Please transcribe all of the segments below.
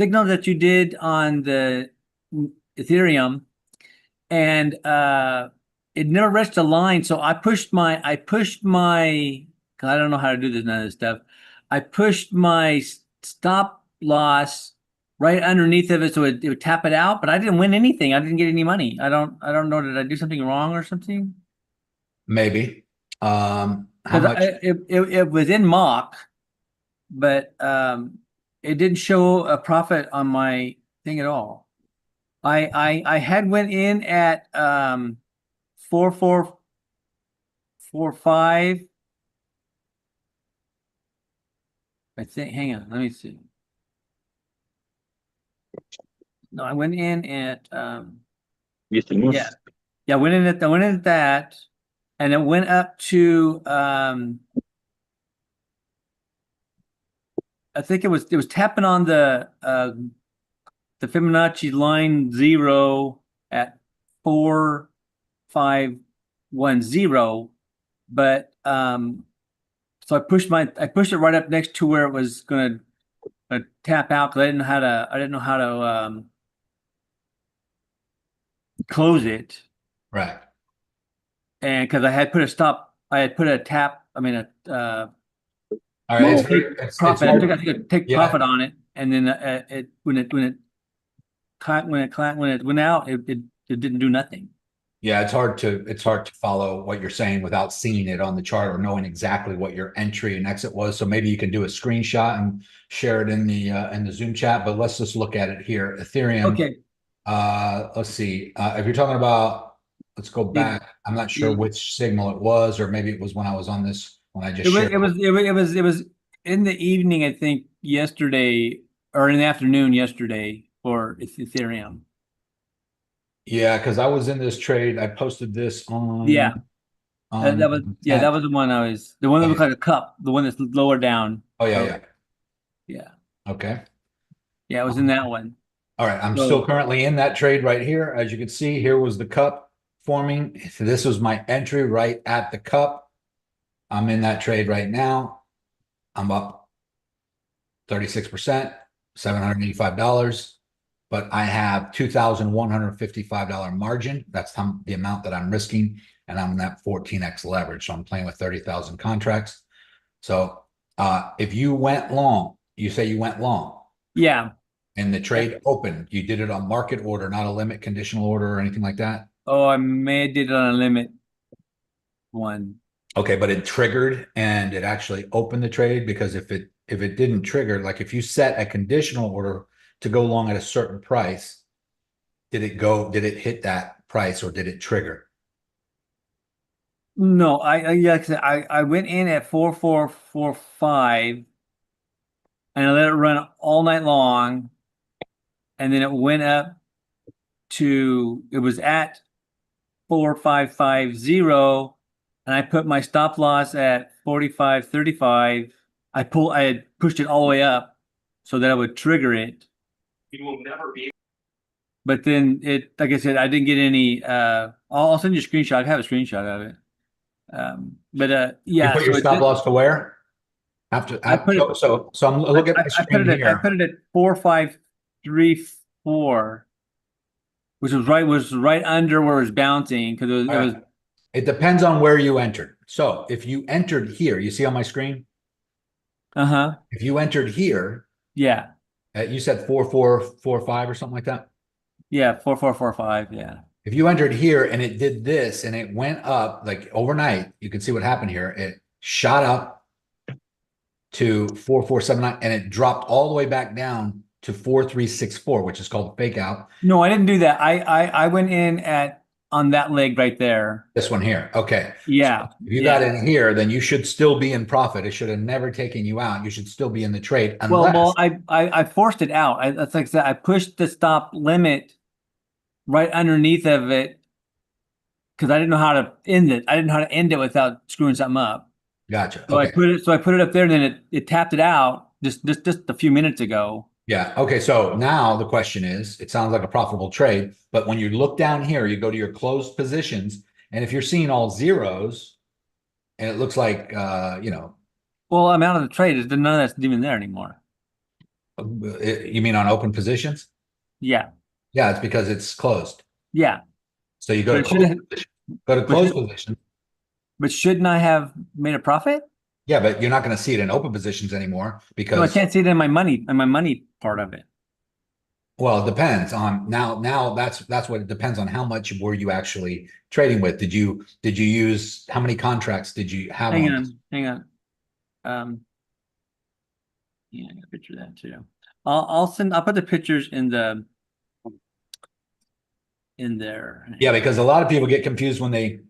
signal that you did on the Ethereum, and it never reached a line. So I pushed my, 'cause I don't know how to do this none of this stuff. I pushed my stop loss right underneath of it, so it would tap it out. But I didn't win anything. I didn't get any money. I don't know. Did I do something wrong or something? Maybe. How Because much? it was in mock, but it didn't show a profit on my thing at all. I had went in at 4445. I think. Hang on, let me see. No, I went in at yeah. Yeah, I went in at that, and it went up to I think it was tapping on the Fibonacci line 0 at 4510, but so I pushed it right up next to where it was gonna tap out, because I didn't know how to close it, Right. and because I had put a tap, I mean a All right. It's take very, it's profit. I hard. took take Yeah. profit on it, and then when it went out, it didn't do nothing. Yeah. It's hard to follow what you're saying without seeing it on the chart or knowing exactly what your entry and exit was. So maybe you can do a screenshot and share it in the Zoom chat, but let's just look at it here. Ethereum. Okay. Let's see. If you're talking about, let's go The, back. I'm not sure the, which signal it was, or maybe it was when I was on this, when I it just was shared. it was it was it was it was in the evening, I think yesterday, or in the afternoon yesterday for Ethereum. Yeah, because I was in this trade. I posted this Yeah, on that 10th. was the one that Oh looked yeah. like a cup, the one that's lower down. Oh yeah, So yeah. yeah, Okay. yeah, it was in that one. All right. I'm still So currently in that trade right here. As you can see, here was the cup forming. So this was my entry right at the cup. I'm in that trade right now. I'm up 36%, $785. But I have $2,155 margin. That's the amount that I'm risking. And I'm in that 14x leverage. So I'm playing with 30,000 contracts. So if you went long, you say you went long yeah. and the Yeah. trade opened, you did it on market order, not a limit conditional order or anything like that. Oh, I may have did it on a limit one. Okay, but it triggered and it actually opened the trade, because if it didn't trigger, like if you set a conditional order to go long at a certain price, did it hit that price or did it trigger? No, yeah, 'cause I went in at 4445, and I let it run all night long, and then it went up to, it was at 4550, and I put my stop loss at 4535. I had pushed it all the way up so that I would trigger it. You will never be. But then like I said, I didn't get any. I'll send you a screenshot. I have a screenshot of it. But You yeah, put your so it stop did. loss to where? I put it. So I'm looking at my screen I here. put it at 4534, which was right under where it was bouncing, because All right. It depends on where you entered. So if you entered here, you see on my screen, uh-huh. if you entered here, Yeah. you said 4445 or something like that. Yeah, 4445, yeah. If you entered here and it did this and it went up like overnight, you can see what happened here. It shot up to 4479 and it dropped all the way back down to 4364, which is called fake out. No, I didn't do that. I went in at on that leg right there. This one here. Okay. So Yeah, if you got yeah. in here, then you should still be in profit. It should have never taken you out. You should still be in the trade Well, unless. I forced it out. That's like I said, I pushed the stop limit right underneath of it, because I didn't know how to end it. I didn't know how to end it without screwing something up. Gotcha. So Okay. I put it up there, and then it tapped it out just a few minutes ago. Yeah. Okay. So now the question is, it sounds like a profitable trade, but when you look down here, you go to your closed positions, and if you're seeing all zeros, and it looks like Well, I'm out of the trade. None of that's even there anymore. You mean on open positions? Yeah. Yeah, it's because it's closed. Yeah. So you go But to it should closed have, position, go to but, closed should, position. but shouldn't I have made a profit? Yeah, but you're not going to see it in open positions anymore No, I because, can't see it in my money part of it. well, it depends on now that's what it depends on how much were you actually trading with. Did you use how many contracts did you have Hang on this? on, hang on. Um, yeah, I got a picture of that too. I'll put the pictures in there. Yeah, because a lot of people get confused when they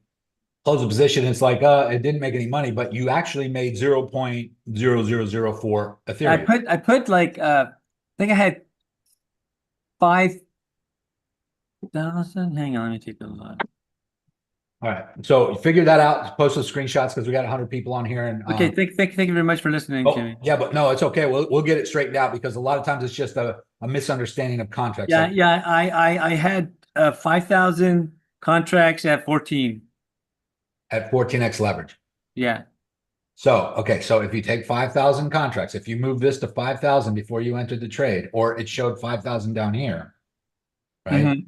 close a position. It's like, it didn't make any money, but you actually made 0.0004 Ethereum. I put like I think I had 5,000. Hang on, let me take those on. All right. So figure that out. Post those screenshots because we got 100 people on here. And Okay, thank you very much for listening to me. yeah, but no, it's okay. We'll get it straightened out because a lot of times it's just a misunderstanding of contracts. Yeah, Like yeah, I had 5,000 contracts at 14. at 14x leverage. Yeah. So, okay, so if you take 5,000 contracts, if you move this to 5,000 before you entered the trade, or it showed 5,000 down here, right? Mhm.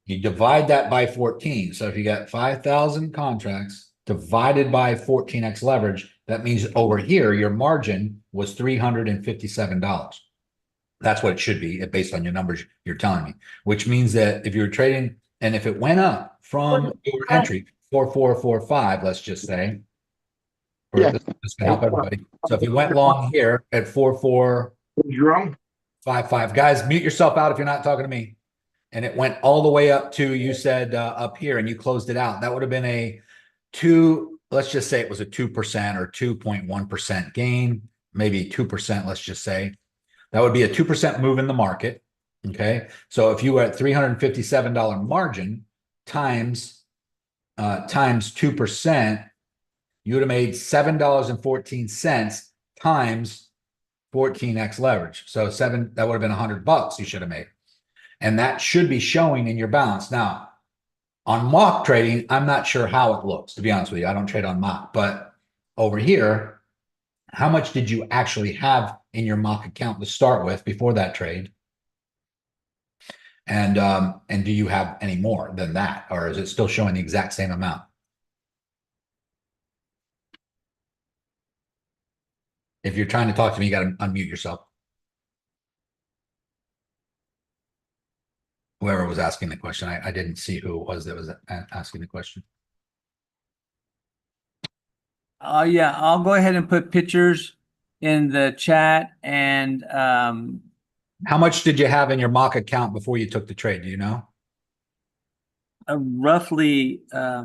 You divide that by 14. So if you got 5,000 contracts divided by 14x leverage, that means over here, your margin was $357. That's what it should be based on your numbers you're telling me, which means that if you're trading and if it went up from your entry 4445, let's just say, or Yeah. this can help everybody. So if it went long here at 4455, guys, mute yourself out if you're not talking to me. And it went all the way up to, you said up here and you closed it out. That would have been a let's just say it was a 2% or 2.1% gain, maybe 2%, let's just say. That would be a 2% move in the market. Okay. So if you were at $357 margin times 2%, you would have made $7.14 times 14x leverage. So that would have been $100 you should have made. And that should be showing in your balance. Now, on mock trading, I'm not sure how it looks, to be honest with you. I don't trade on mock, but over here, how much did you actually have in your mock account to start with before that trade? And do you have any more than that, or is it still showing the exact same amount? If you're trying to talk to me, you got to unmute yourself. Whoever was asking the question, I didn't see who it was that was asking the question. Yeah, I'll go ahead and put pictures in the chat and How much did you have in your mock account before you took the trade? Do you know? roughly I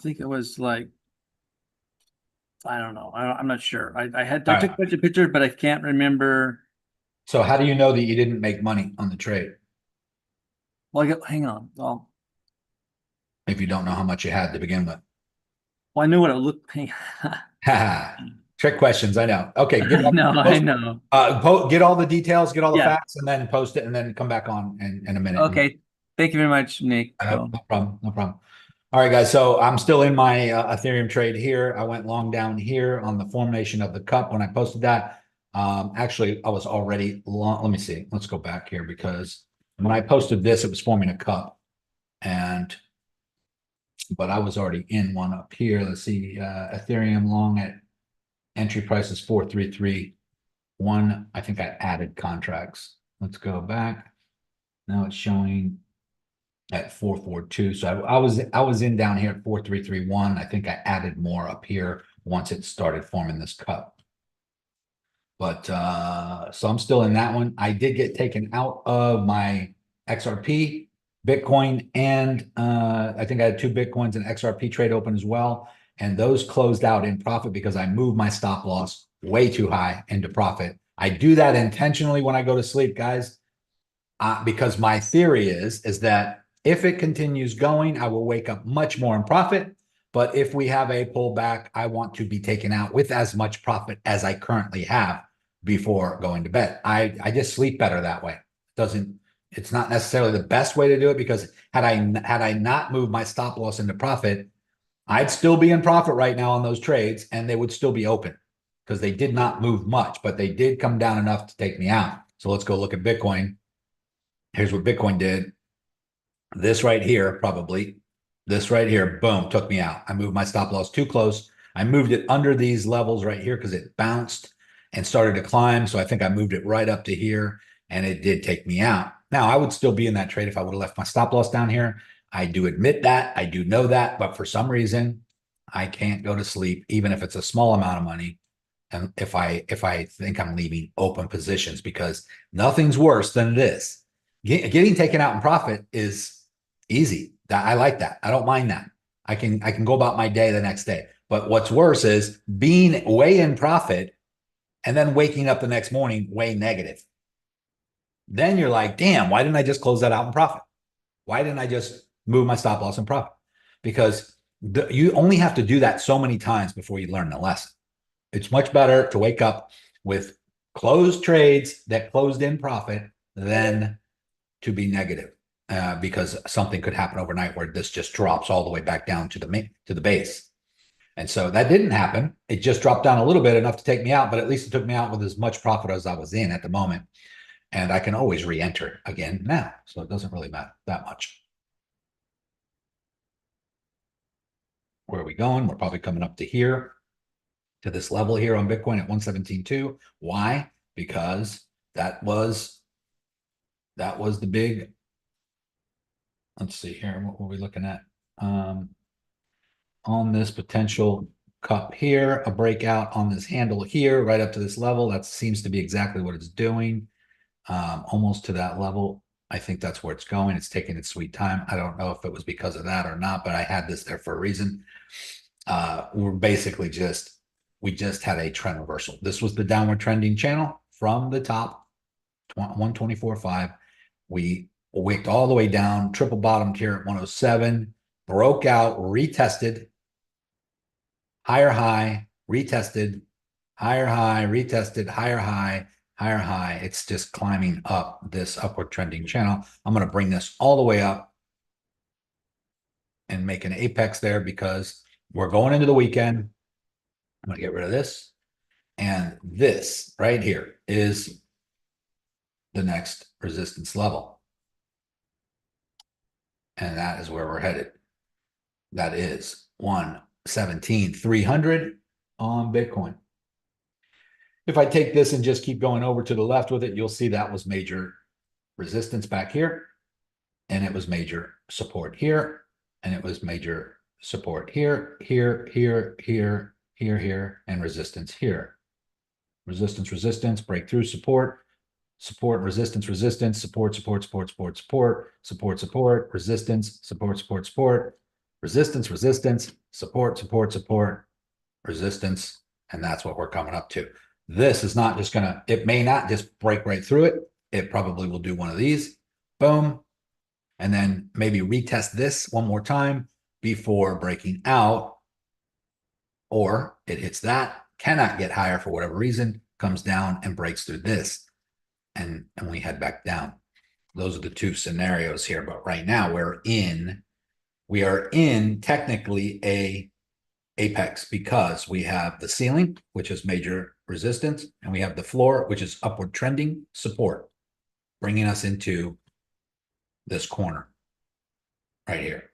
think it was like I don't know. I'm not sure. I took a bunch of pictures, but I can't remember. So how do you know that you didn't make money on the trade Well, hang on. if you don't know how much you had to begin with? Well, I knew what it looked. Trick questions, I know. Okay, I know. get all the details, get all the Yeah. facts, and then post it, and then come back on in a minute. Okay. Thank you very much, Nick. No problem. No problem. All right, guys. So I'm still in my Ethereum trade here. I went long down here on the formation of the cup when I posted that. Actually, I was already long. Let me see. Let's go back here because when I posted this, it was forming a cup, but I was already in one up here. Let's see. Ethereum long at entry price is 433.1. I think I added contracts. Let's go back. Now it's showing at 442. So I was in down here at 4331. I think I added more up here once it started forming this cup. But so I'm still in that one. I did get taken out of my XRP, Bitcoin, and I think I had 2 Bitcoins and XRP trade open as well. And those closed out in profit because I moved my stop loss way too high into profit. I do that intentionally when I go to sleep, guys, because my theory is that if it continues going, I will wake up much more in profit. But if we have a pullback, I want to be taken out with as much profit as I currently have before going to bed. I just sleep better that way. It's not necessarily the best way to do it because had I not moved my stop loss into profit, I'd still be in profit right now on those trades and they would still be open. because they did not move much, but they did come down enough to take me out. So let's go look at Bitcoin. Here's what Bitcoin did. This right here, probably this right here, boom, took me out. I moved my stop loss too close. I moved it under these levels right here because it bounced and started to climb. So I think I moved it right up to here and it did take me out. Now I would still be in that trade if I would have left my stop loss down here. I do admit that. I do know that. But for some reason, I can't go to sleep, even if it's a small amount of money. And if I think I'm leaving open positions, because nothing's worse than this. Getting taken out in profit is easy. I like that. I don't mind that. I can go about my day the next day. But what's worse is being way in profit and then waking up the next morning way negative. Then you're like, damn, why didn't I just close that out in profit? Why didn't I just move my stop loss in profit? Because you only have to do that so many times before you learn the lesson. It's much better to wake up with closed trades that closed in profit than to be negative, because something could happen overnight where this just drops all the way back down to the base. And so that didn't happen. It just dropped down a little bit, enough to take me out, but at least it took me out with as much profit as I was in at the moment. And I can always re-enter again now. So it doesn't really matter that much. Where are we going? We're probably coming up to here, to this level here on Bitcoin at 117.2. Why? Because that was the big, let's see here, what were we looking at? On this potential cup here, a breakout on this handle here, right up to this level. That seems to be exactly what it's doing, almost to that level. I think that's where it's going. It's taking its sweet time. I don't know if it was because of that or not, but I had this there for a reason. We're basically we just had a trend reversal. This was the downward trending channel from the top, 124.5. We wicked all the way down, triple bottomed here at 107, broke out, retested, higher high, retested, higher high, retested, higher high, higher high. It's just climbing up this upward trending channel. I'm going to bring this all the way up and make an apex there because we're going into the weekend. I'm going to get rid of this. And this right here is the next resistance level. And that is where we're headed. That is 117,300 on Bitcoin. If I take this and just keep going over to the left with it, you'll see that was major resistance back here. And it was major support here. And it was major support here, here, here, here, here, here, and resistance here. Resistance, resistance, breakthrough, support, support, resistance, resistance, support, support, support, support, support, support, support, resistance, support, support, support, resistance, resistance, support, support, support, resistance. And that's what we're coming up to. This is not just gonna, it may not just break right through it. It probably will do one of these, boom, and then maybe retest this one more time before breaking out, or it hits that, cannot get higher for whatever reason, comes down and breaks through this, and we head back down. Those are the two scenarios here. But right now we are in technically a apex because we have the ceiling, which is major resistance, and we have the floor, which is upward trending support, bringing us into this corner right here.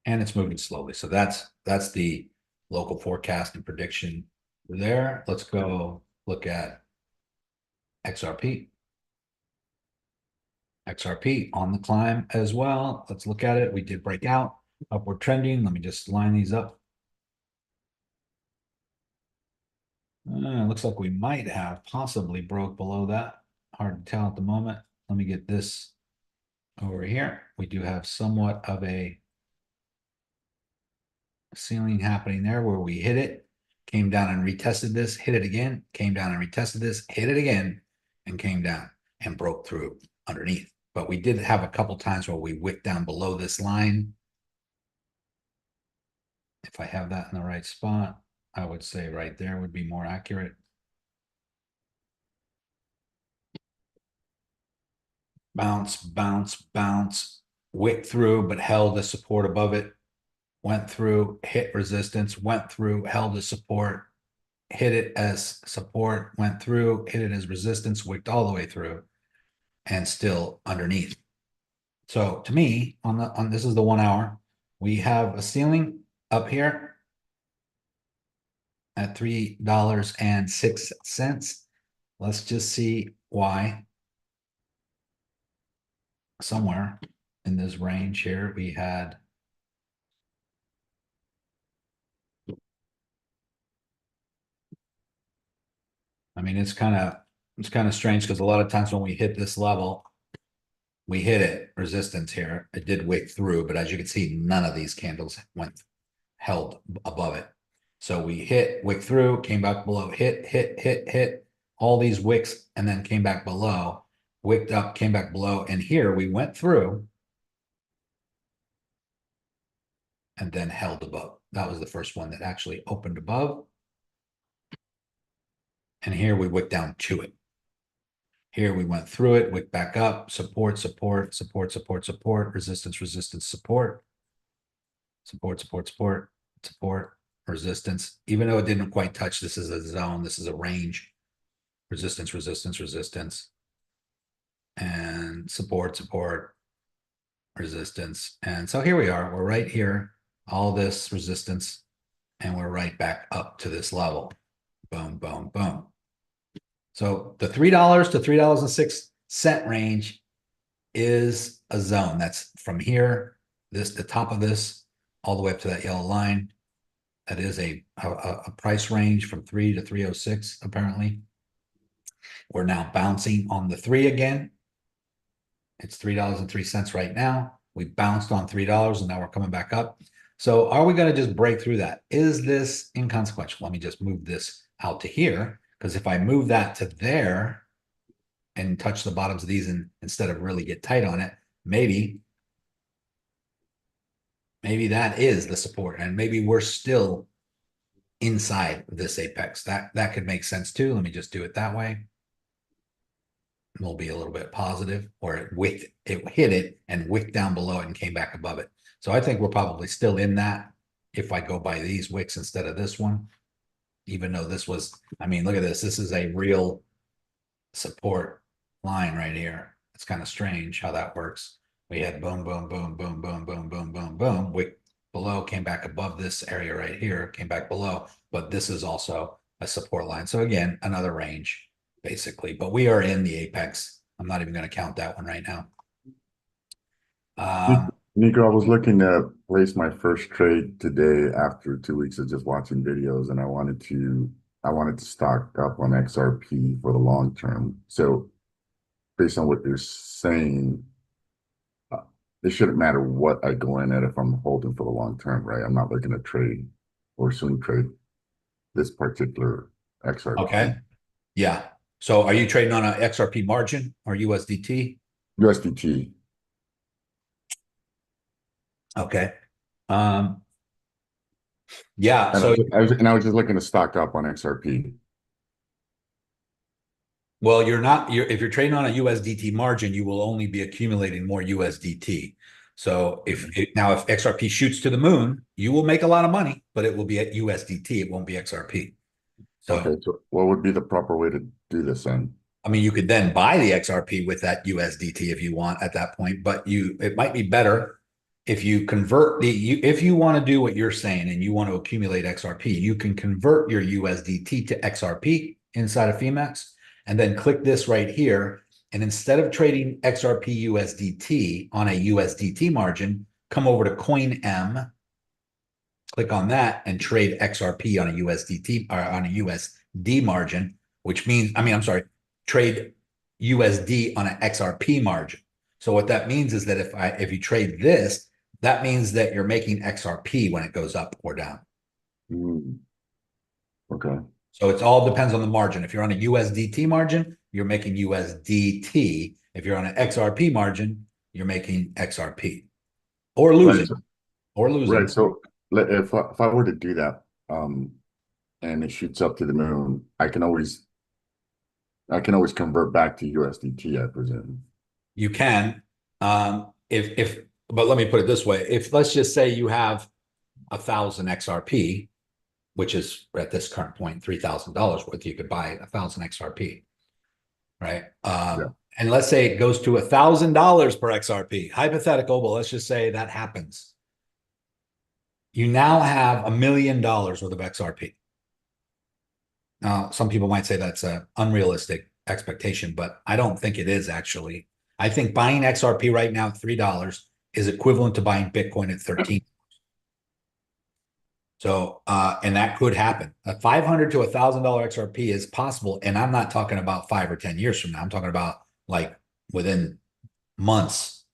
And it's moving slowly. So that's the local forecast and prediction there. Let's go look at XRP. XRP on the climb as well. Let's look at it. We did break out, upward trending. Let me just line these up. Looks like we might have possibly broke below that. Hard to tell at the moment. Let me get this over here. We do have somewhat of a ceiling happening there where we hit it, came down and retested this, hit it again, came down and retested this, hit it again, and came down and broke through underneath. But we did have a couple times where we wicked down below this line. If I have that in the right spot, I would say right there would be more accurate. Bounce, bounce, bounce, wick through, but held the support above it. went through, hit resistance, went through, held as support, hit it as support, went through, hit it as resistance, wicked all the way through, and still underneath. So to me, on this is the 1 hour, we have a ceiling up here at $3.06. Let's just see why. Somewhere in this range here, we had I mean, it's kind of strange because a lot of times when we hit this level, we hit it resistance here. It did wick through, but as you can see, none of these candles held above it. So we hit, wick through, came back below, hit, all these wicks, and then came back below, wicked up, came back below. And here we went through and then held above. That was the first one that actually opened above. And here we wicked down to it. Here we went through it, wick back up, support, support, support, support, support, resistance, resistance, support, support, support, support, support, resistance. Even though it didn't quite touch, this is a zone, this is a range. Resistance, resistance, resistance, and support, support, resistance. And so here we are, we're right here, all this resistance, and we're right back up to this level. Boom, boom, boom. So the $3 to $3.06 range is a zone. That's from here, the top of this, all the way up to that yellow line. That is a price range from 3 to 306, apparently. We're now bouncing on the 3 again. It's $3.03 right now. We bounced on $3 and now we're coming back up. So are we going to just break through that? Is this inconsequential? Let me just move this out to here, because if I move that to there and touch the bottoms of these and instead of really get tight on it, maybe that is the support, and maybe we're still inside this apex. That could make sense too. Let me just do it that way. We'll be a little bit positive, or it hit it and wicked down below it and came back above it. So I think we're probably still in that if I go by these wicks instead of this one. Even though this was, I mean, look at this. This is a real support line right here. It's kind of strange how that works. We had boom, boom, boom, boom, boom, boom, boom, boom, boom. Wick below, came back above this area right here, came back below, but this is also a support line. So again, another range basically, but we are in the apex. I'm not even going to count that one right now. Nico, I was looking to place my first trade today after 2 weeks of just watching videos, and I wanted to stock up on XRP for the long term. So based on what you're saying, it shouldn't matter what I go in at if I'm holding for the long term, right? I'm not looking to trade or soon trade this particular XRP. Okay. Yeah. So are you trading on an XRP margin or USDT? USDT. Okay. Yeah. And So I was just looking to stock up on XRP. well, if you're trading on a USDT margin, you will only be accumulating more USDT. So if XRP shoots to the moon, you will make a lot of money, but it will be at USDT. It won't be XRP. So, Okay, so what would be the proper way to do this then? I mean, you could then buy the XRP with that USDT if you want at that point, but it might be better if you convert if you want to do what you're saying and you want to accumulate XRP, you can convert your USDT to XRP inside of Phemex and then click this right here. And instead of trading XRP USDT on a USDT margin, come over to CoinM, click on that and trade XRP on a USDT or on a USD margin, which means, trade USD on an XRP margin. So what that means is that if you trade this, that means that you're making XRP when it goes up or down. Okay. So it all depends on the margin. If you're on a USDT margin, you're making USDT. If you're on an XRP margin, you're making XRP or losing. Right. So if I were to do that, and it shoots up to the moon, I can always convert back to USDT, I presume. You can, but let me put it this way. If let's just say you have 1,000 XRP, which is at this current point $3,000 worth, you could buy 1,000 XRP, right? Yeah. And let's say it goes to $1,000 per XRP, hypothetical, but let's just say that happens. You now have $1 million worth of XRP. Now, some people might say that's an unrealistic expectation, but I don't think it is actually. I think buying XRP right now at $3 is equivalent to buying Bitcoin at 13. So, and that could happen. A $500 to $1,000 XRP is possible. And I'm not talking about 5 or 10 years from now. I'm talking about like within months,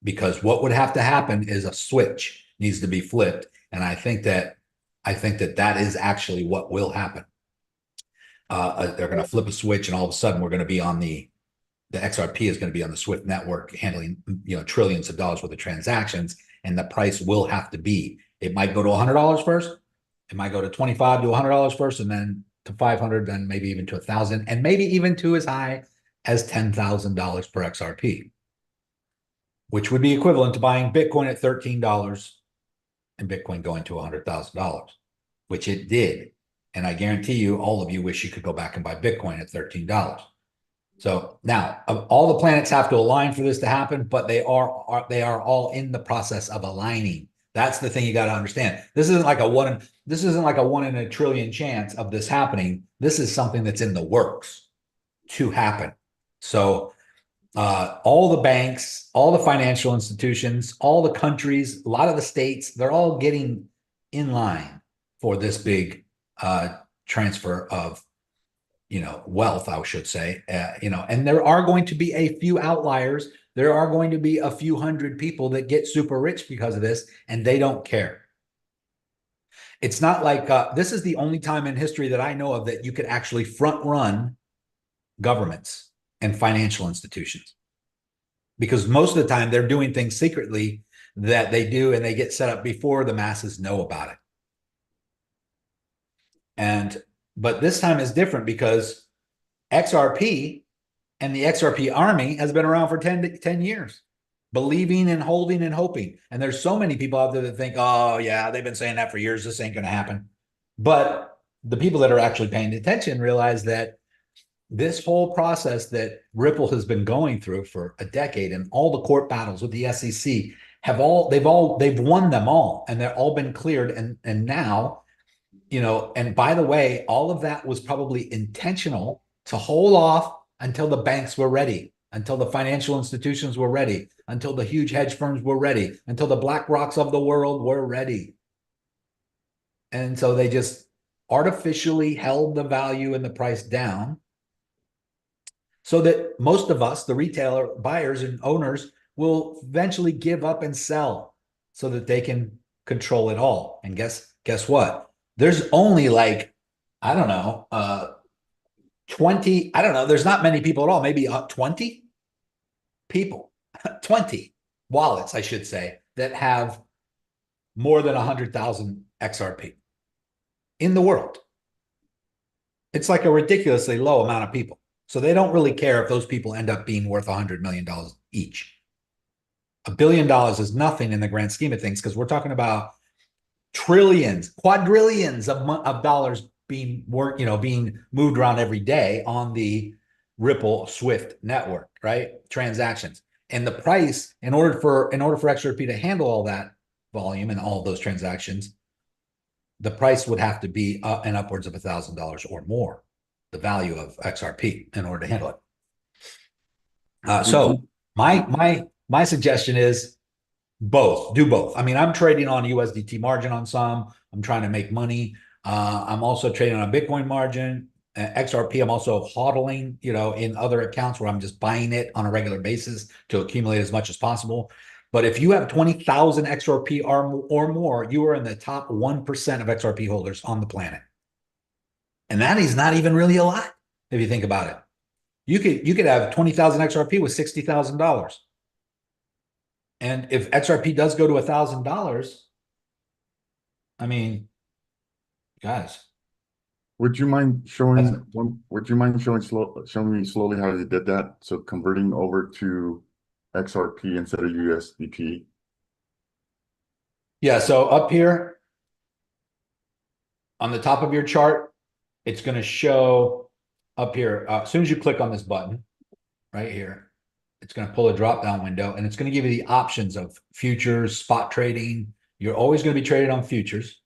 because what would have to happen is a switch needs to be flipped. And I think that that is actually what will happen. They're going to flip a switch, and all of a sudden we're going to be on the XRP is going to be on the Swift network, handling, you know, trillions of dollars worth of transactions, and the price will have to be. It might go to $100 first. It might go to $25 to $100 first, and then to $500, then maybe even to $1,000, and maybe even to as high as $10,000 per XRP, which would be equivalent to buying Bitcoin at $13 and Bitcoin going to $100,000, which it did. And I guarantee you, all of you wish you could go back and buy Bitcoin at $13. So now all the planets have to align for this to happen, but they are all in the process of aligning. That's the thing you got to understand. This isn't like a one in a trillion chance of this happening. This is something that's in the works to happen. So all the banks, all the financial institutions, all the countries, a lot of the states, they're all getting in line for this big transfer of, you know, wealth, I should say, you know, and there are going to be a few outliers. There are going to be a few hundred people that get super rich because of this, and they don't care. It's not like this is the only time in history that I know of that you could actually front run governments and financial institutions, because most of the time they're doing things secretly that they do, and they get set up before the masses know about it. But this time is different because XRP and the XRP army has been around for 10 years, believing and holding and hoping. And there's so many people out there that think, oh, yeah, they've been saying that for years. This ain't going to happen. But the people that are actually paying attention realize that this whole process that Ripple has been going through for a decade, and all the court battles with the SEC they've won them all, and they're all been cleared. And now, you know, and by the way, all of that was probably intentional to hold off until the banks were ready, until the financial institutions were ready, until the huge hedge firms were ready, until the BlackRocks of the world were ready. And so they just artificially held the value and the price down so that most of us, the retailer buyers and owners, will eventually give up and sell so that they can control it all. And guess what? There's only like, I don't know, 20, I don't know, there's not many people at all, maybe 20 people, 20 wallets, I should say, that have more than 100,000 XRP in the world. It's like a ridiculously low amount of people. So they don't really care if those people end up being worth $100 million each. $1 billion is nothing in the grand scheme of things, because we're talking about trillions, quadrillions of dollars being being moved around every day on the Ripple Swift network, right? Transactions. And the price, in order for XRP to handle all that volume and all of those transactions, the price would have to be an upwards of $1,000 or more, the value of XRP, in order to handle it. So my suggestion is do both. I mean, I'm trading on USDT margin on some. I'm trying to make money. I'm also trading on a Bitcoin margin. XRP, I'm also hodling, in other accounts where I'm just buying it on a regular basis to accumulate as much as possible. But if you have 20,000 XRP or more, you are in the top 1% of XRP holders on the planet. And that is not even really a lot if you think about it. You could have 20,000 XRP with $60,000. And if XRP does go to $1,000, I mean, guys. Would you mind showing me slowly how you did that? So converting over to XRP instead of USDT. Yeah, so up here, on the top of your chart, it's going to show up here. As soon as you click on this button right here, it's going to pull a drop down window and it's going to give you the options of futures, spot trading. You're always going to be traded on futures,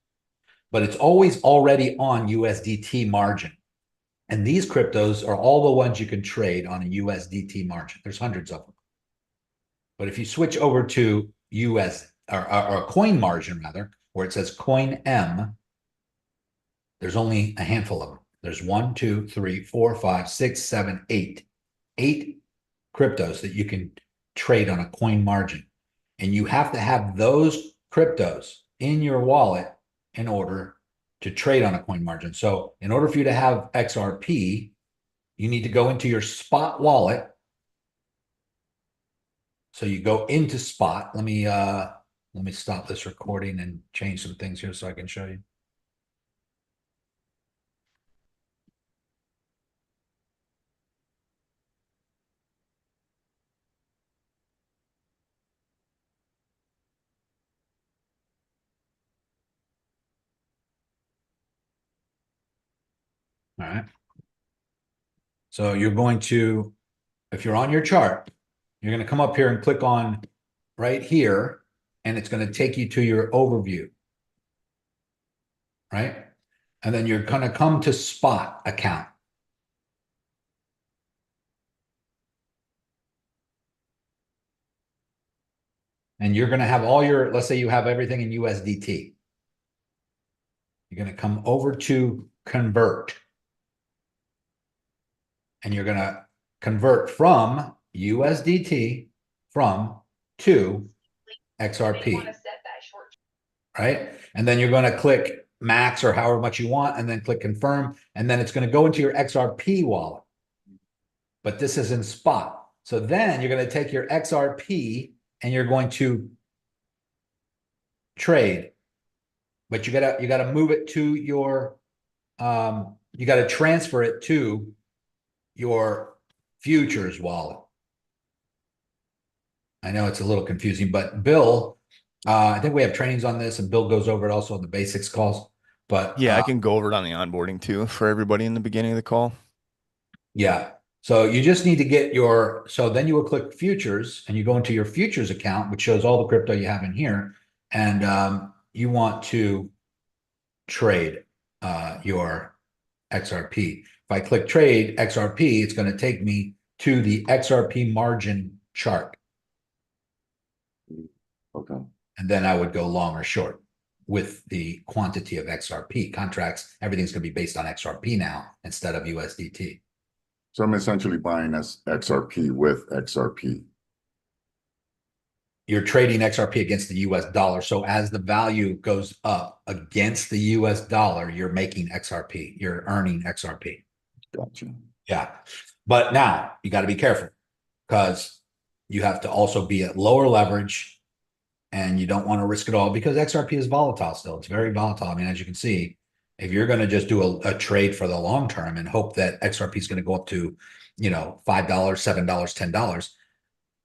but it's always already on USDT margin. And these cryptos are all the ones you can trade on a USDT margin. There's hundreds of them. But if you switch over to US or coin margin rather, where it says coin M, there's only a handful of them. There's 1, 2, 3, 4, 5, 6, 7, 8. 8 cryptos that you can trade on a coin margin. And you have to have those cryptos in your wallet in order to trade on a coin margin. So in order for you to have XRP, you need to go into your spot wallet. So you go into spot. Let me stop this recording and change some things here so I can show you. All right. So you're going to, if you're on your chart, you're going to come up here and click on right here, and it's going to take you to your overview. Right? And then you're going to come to spot account. And you're going to have all your, let's say you have everything in USDT. You're going to come over to convert. And you're going to convert from USDT to XRP. Right? And then you're going to click max or however much you want, and then click confirm. And then it's going to go into your XRP wallet. But this is in spot. So then you're going to take your XRP and you're going to trade. But you gotta move it to your you got to transfer it to your futures wallet. I know it's a little confusing, but Bill, I think we have trainings on this, and Bill goes over it also on the basics calls. But yeah, I can go over it on the onboarding too for everybody in the beginning of the call. Yeah. So you just need to get your, so then you will click futures and you go into your futures account, which shows all the crypto you have in here. And you want to trade your XRP. If I click trade XRP, it's going to take me to the XRP margin chart. Okay. And then I would go long or short with the quantity of XRP contracts. Everything's going to be based on XRP now instead of USDT. So I'm essentially buying XRP with XRP. You're trading XRP against the US dollar. So as the value goes up against the US dollar, you're making XRP. You're earning XRP. Gotcha. Yeah. But now you got to be careful because you have to also be at lower leverage and you don't want to risk it all because XRP is volatile still. It's very volatile. I mean, as you can see, if you're going to just do a trade for the long term and hope that XRP is going to go up to, $5, $7, $10,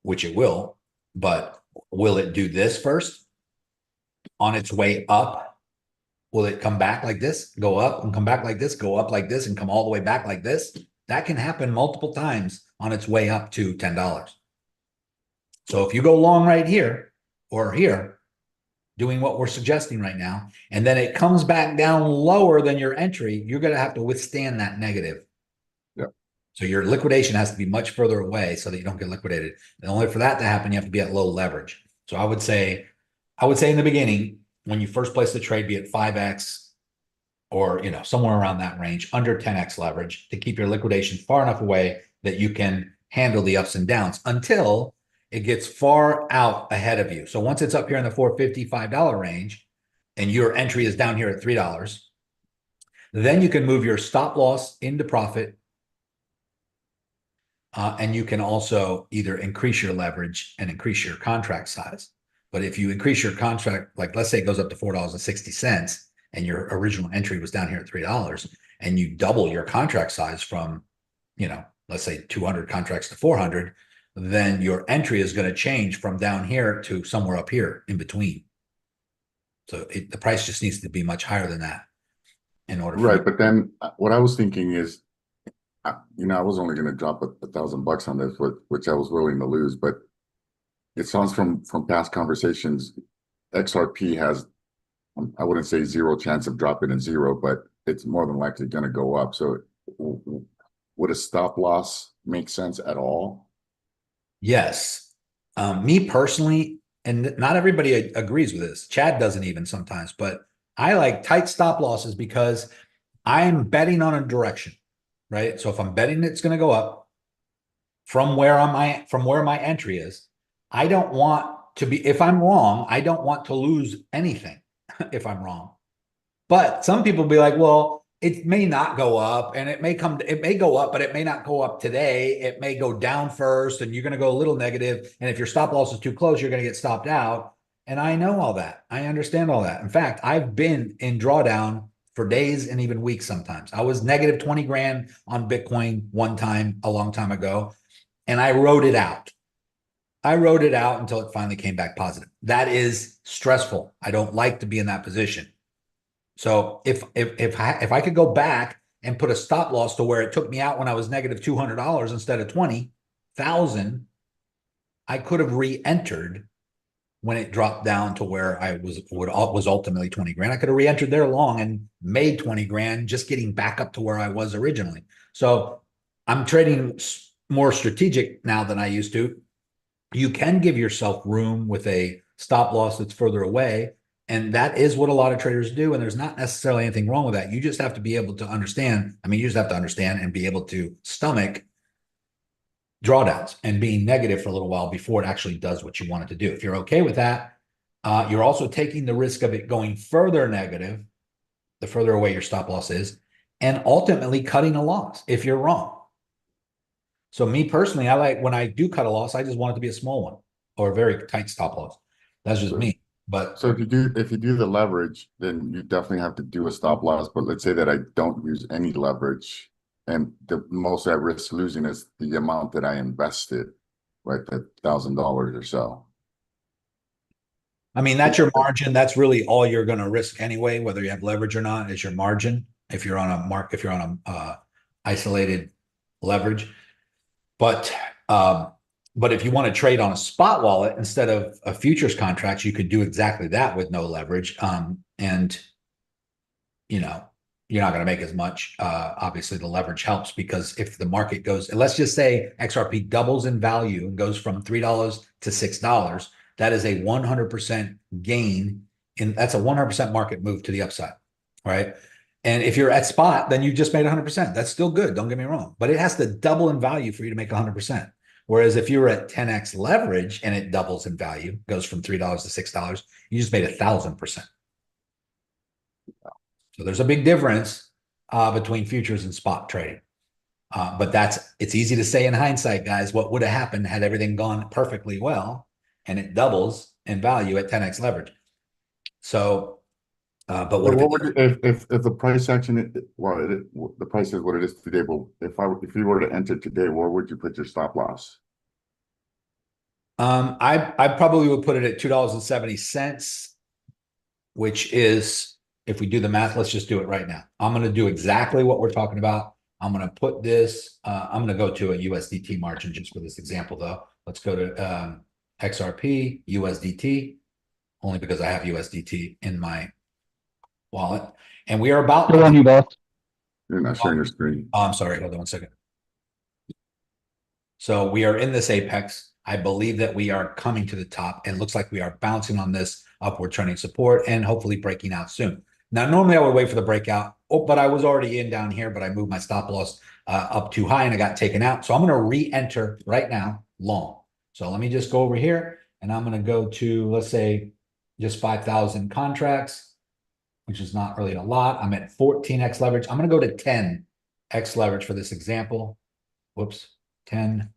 which it will, but will it do this first on its way up? Will it come back like this, go up and come back like this, go up like this and come all the way back like this? That can happen multiple times on its way up to $10. So if you go long right here or here, doing what we're suggesting right now, and then it comes back down lower than your entry, you're going to have to withstand that negative. Yeah. So your liquidation has to be much further away so that you don't get liquidated. And only for that to happen, you have to be at low leverage. So I would say in the beginning, when you first place the trade, be at 5x or somewhere around that range, under 10x leverage to keep your liquidation far enough away that you can handle the ups and downs until it gets far out ahead of you. So once it's up here in the $4.55 range and your entry is down here at $3, then you can move your stop loss into profit. And you can also either increase your leverage and increase your contract size. But if you increase your contract, like let's say it goes up to $4.60 and your original entry was down here at $3 and you double your contract size from, let's say 200 contracts to 400, then your entry is going to change from down here to somewhere up here in between. So the price just needs to be much higher than that. in order Right, but then what I was thinking is, I was only going to drop $1,000 on this, which I was willing to lose. But it sounds from past conversations, XRP has, I wouldn't say zero chance of dropping to zero, but it's more than likely going to go up. So would a stop loss make sense at all? Yes. Me personally, and not everybody agrees with this. Chad doesn't even sometimes, but I like tight stop losses because I'm betting on a direction, right? So if I'm betting it's going to go up from where my entry is, I don't want to be, if I'm wrong, I don't want to lose anything if I'm wrong. But some people be like, well, it may not go up and it may go up, but it may not go up today. It may go down first and you're going to go a little negative. And if your stop loss is too close, you're going to get stopped out. And I know all that. I understand all that. In fact, I've been in drawdown for days and even weeks sometimes. I was negative 20 grand on Bitcoin one time a long time ago, and I wrote it out. I wrote it out until it finally came back positive. That is stressful. I don't like to be in that position. So if I could go back and put a stop loss to where it took me out when I was negative $200 instead of 20,000, I could have re-entered when it dropped down to where I was ultimately 20 grand. I could have re-entered there long and made 20 grand just getting back up to where I was originally. So I'm trading more strategic now than I used to. You can give yourself room with a stop loss that's further away. And that is what a lot of traders do. And there's not necessarily anything wrong with that. You just have to be able to understand. I mean, you just have to understand and be able to stomach drawdowns and being negative for a little while before it actually does what you want it to do. If you're okay with that, you're also taking the risk of it going further negative, the further away your stop loss is, and ultimately cutting a loss if you're wrong. So me personally, I like when I do cut a loss, I just want it to be a small one or a very tight stop loss. That's just me. But So if you do the leverage, then you definitely have to do a stop loss. But let's say that I don't use any leverage, and the most at risk losing is the amount that I invested, right? The $1,000 or so. I mean, that's your margin. That's really all you're going to risk anyway, whether you have leverage or not, is your margin. If you're on a isolated leverage, but if you want to trade on a spot wallet instead of a futures contract, you could do exactly that with no leverage. And you're not going to make as much. Obviously, the leverage helps because if the market goes, let's just say XRP doubles in value and goes from $3 to $6, that is a 100% gain. That's a 100% market move to the upside, right? And if you're at spot, then you just made 100%. That's still good. Don't get me wrong, but it has to double in value for you to make 100%. Whereas if you were at 10x leverage and it doubles in value, goes from $3 to $6, you just made 1,000%. So there's a big difference between futures and spot trading. But it's easy to say in hindsight, guys, what would have happened had everything gone perfectly well and it doubles in value at 10x leverage. So, but what if the price action, the price is what it is today, but if you were to enter today, where would you put your stop loss? I probably would put it at $2.70, which is, if we do the math, let's just do it right now. I'm going to do exactly what we're talking about. I'm going to put this, I'm going to go to a USDT margin just for this example, though. Let's go to XRP, USDT, only because I have USDT in my wallet. And we are about Still on you, boss. You're not sharing your screen. Oh, I'm sorry. Hold on one second. So we are in this apex. I believe that we are coming to the top, and it looks like we are bouncing on this upward trending support and hopefully breaking out soon. Now, normally I would wait for the breakout, but I was already in down here, but I moved my stop loss up too high and I got taken out. So I'm going to re-enter right now long. So let me just go over here and I'm going to go to, let's say, just 5,000 contracts, which is not really a lot. I'm at 14x leverage. I'm going to go to 10x leverage for this example. Whoops, 10.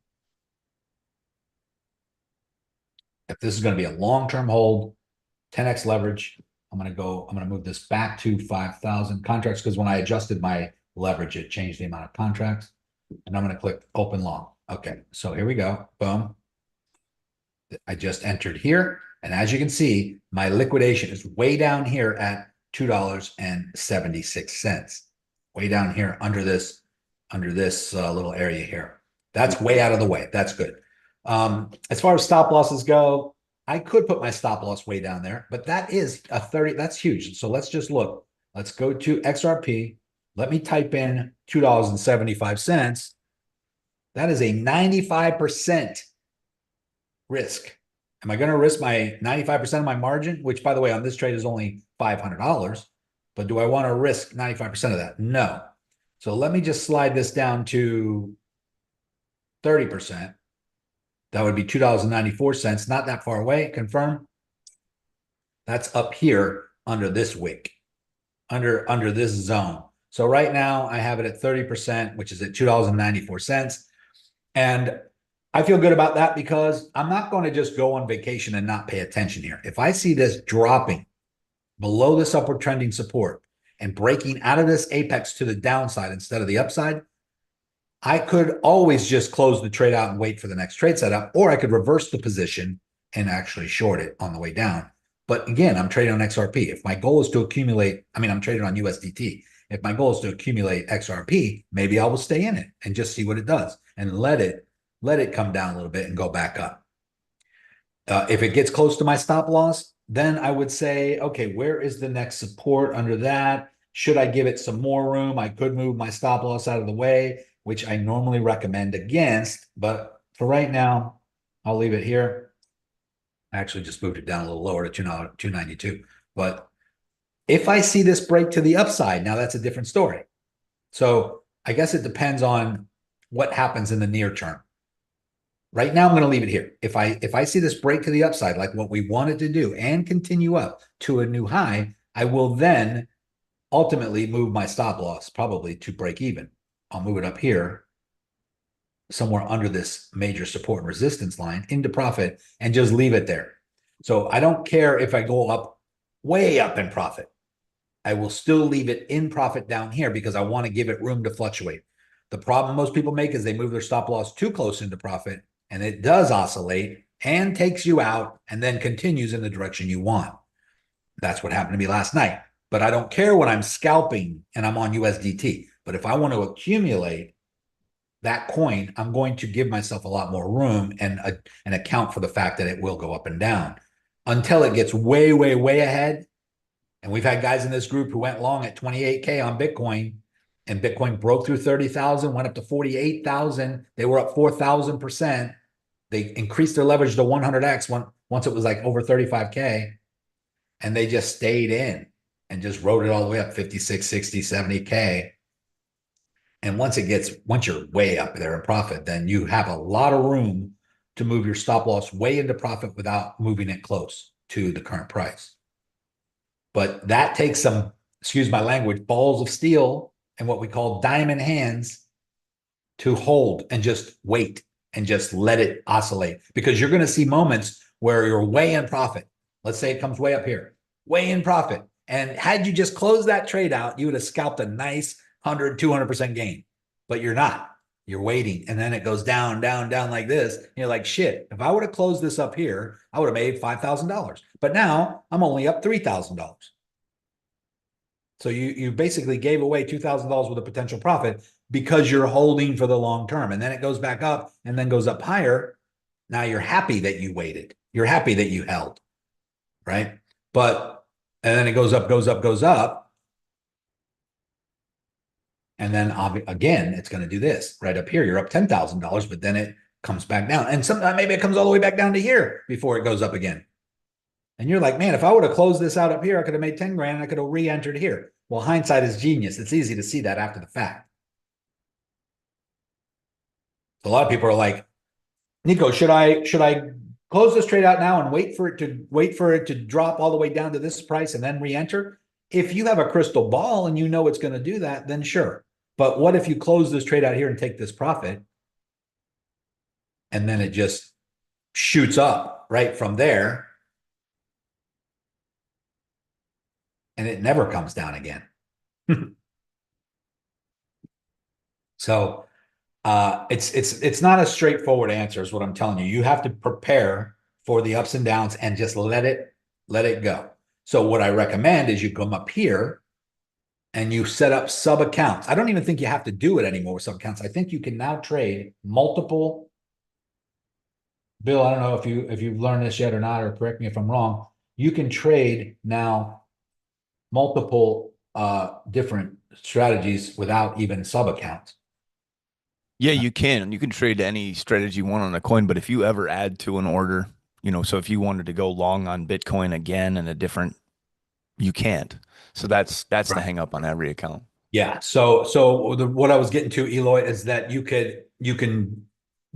If this is going to be a long-term hold, 10x leverage, I'm going to move this back to 5,000 contracts because when I adjusted my leverage, it changed the amount of contracts. And I'm going to click open long. Okay, so here we go. Boom. I just entered here. And as you can see, my liquidation is way down here at $2.76. Way down here under this little area here. That's way out of the way. That's good. As far as stop losses go, I could put my stop loss way down there, but that is a 30. That's huge. So let's just look. Let's go to XRP. Let me type in $2.75. That is a 95% risk. Am I going to risk my 95% of my margin, which, by the way, on this trade is only $500? But do I want to risk 95% of that? No. So let me just slide this down to 30%. That would be $2.94, not that far away. Confirm. That's up here under this wick, under this zone. So right now I have it at 30%, which is at $2.94. And I feel good about that because I'm not going to just go on vacation and not pay attention here. If I see this dropping below this upward trending support and breaking out of this apex to the downside instead of the upside, I could always just close the trade out and wait for the next trade setup, or I could reverse the position and actually short it on the way down. But again, I'm trading on XRP. If my goal is to accumulate, I'm trading on USDT. If my goal is to accumulate XRP, maybe I will stay in it and just see what it does and let it come down a little bit and go back up. If it gets close to my stop loss, then I would say, okay, where is the next support under that? Should I give it some more room? I could move my stop loss out of the way, which I normally recommend against. But for right now, I'll leave it here. I actually just moved it down a little lower to 292. But if I see this break to the upside, now that's a different story. So I guess it depends on what happens in the near term. Right now, I'm going to leave it here. If I see this break to the upside, like what we wanted to do, and continue up to a new high, I will then ultimately move my stop loss probably to break even. I'll move it up here, somewhere under this major support and resistance line into profit and just leave it there. So I don't care if I go up, way up in profit. I will still leave it in profit down here because I want to give it room to fluctuate. The problem most people make is they move their stop loss too close into profit, and it does oscillate and takes you out and then continues in the direction you want. That's what happened to me last night. But I don't care when I'm scalping and I'm on USDT. But if I want to accumulate that coin, I'm going to give myself a lot more room and account for the fact that it will go up and down until it gets way, way, way ahead. And we've had guys in this group who went long at 28K on Bitcoin, and Bitcoin broke through 30,000, went up to 48,000. They were up 4,000%. They increased their leverage to 100x once it was like over 35K. And they just stayed in and just rode it all the way up 56, 60, 70K. And once you're way up there in profit, then you have a lot of room to move your stop loss way into profit without moving it close to the current price. But that takes some, excuse my language, balls of steel and what we call diamond hands to hold and just wait and just let it oscillate, because you're going to see moments where you're way in profit. Let's say it comes way up here, way in profit. And had you just closed that trade out, you would have scalped a nice 100, 200% gain, but you're not. You're waiting, and then it goes down, down, down like this. And you're like, shit, if I would have closed this up here, I would have made $5,000. But now I'm only up $3,000. So you basically gave away $2,000 worth of potential profit because you're holding for the long term. And then it goes back up and then goes up higher. Now you're happy that you waited. You're happy that you held, right? And then it goes up, goes up, goes up. And then again, it's going to do this right up here. You're up $10,000, but then it comes back down. And sometimes maybe it comes all the way back down to here before it goes up again. And you're like, man, if I would have closed this out up here, I could have made 10 grand. I could have re-entered here. Well, hindsight is genius. It's easy to see that after the fact. So a lot of people are like, Nico, should I close this trade out now and wait for it to drop all the way down to this price and then re-enter? If you have a crystal ball and you know it's going to do that, then sure. But what if you close this trade out here and take this profit, and then it just shoots up right from there, and it never comes down again? So it's not a straightforward answer is what I'm telling you. You have to prepare for the ups and downs and just let it go. So what I recommend is you come up here and you set up sub accounts. I don't even think you have to do it anymore with sub accounts. I think you can now trade multiple. Bill, I don't know if you've learned this yet or not, or correct me if I'm wrong. You can trade now multiple different strategies without even sub accounts. Yeah, you can. You can trade any strategy you want on a coin, but if you ever add to an order, so if you wanted to go long on Bitcoin again and a different, you can't. So that's the hang up on every account. Yeah. So what I was getting to, Eloy, is that you can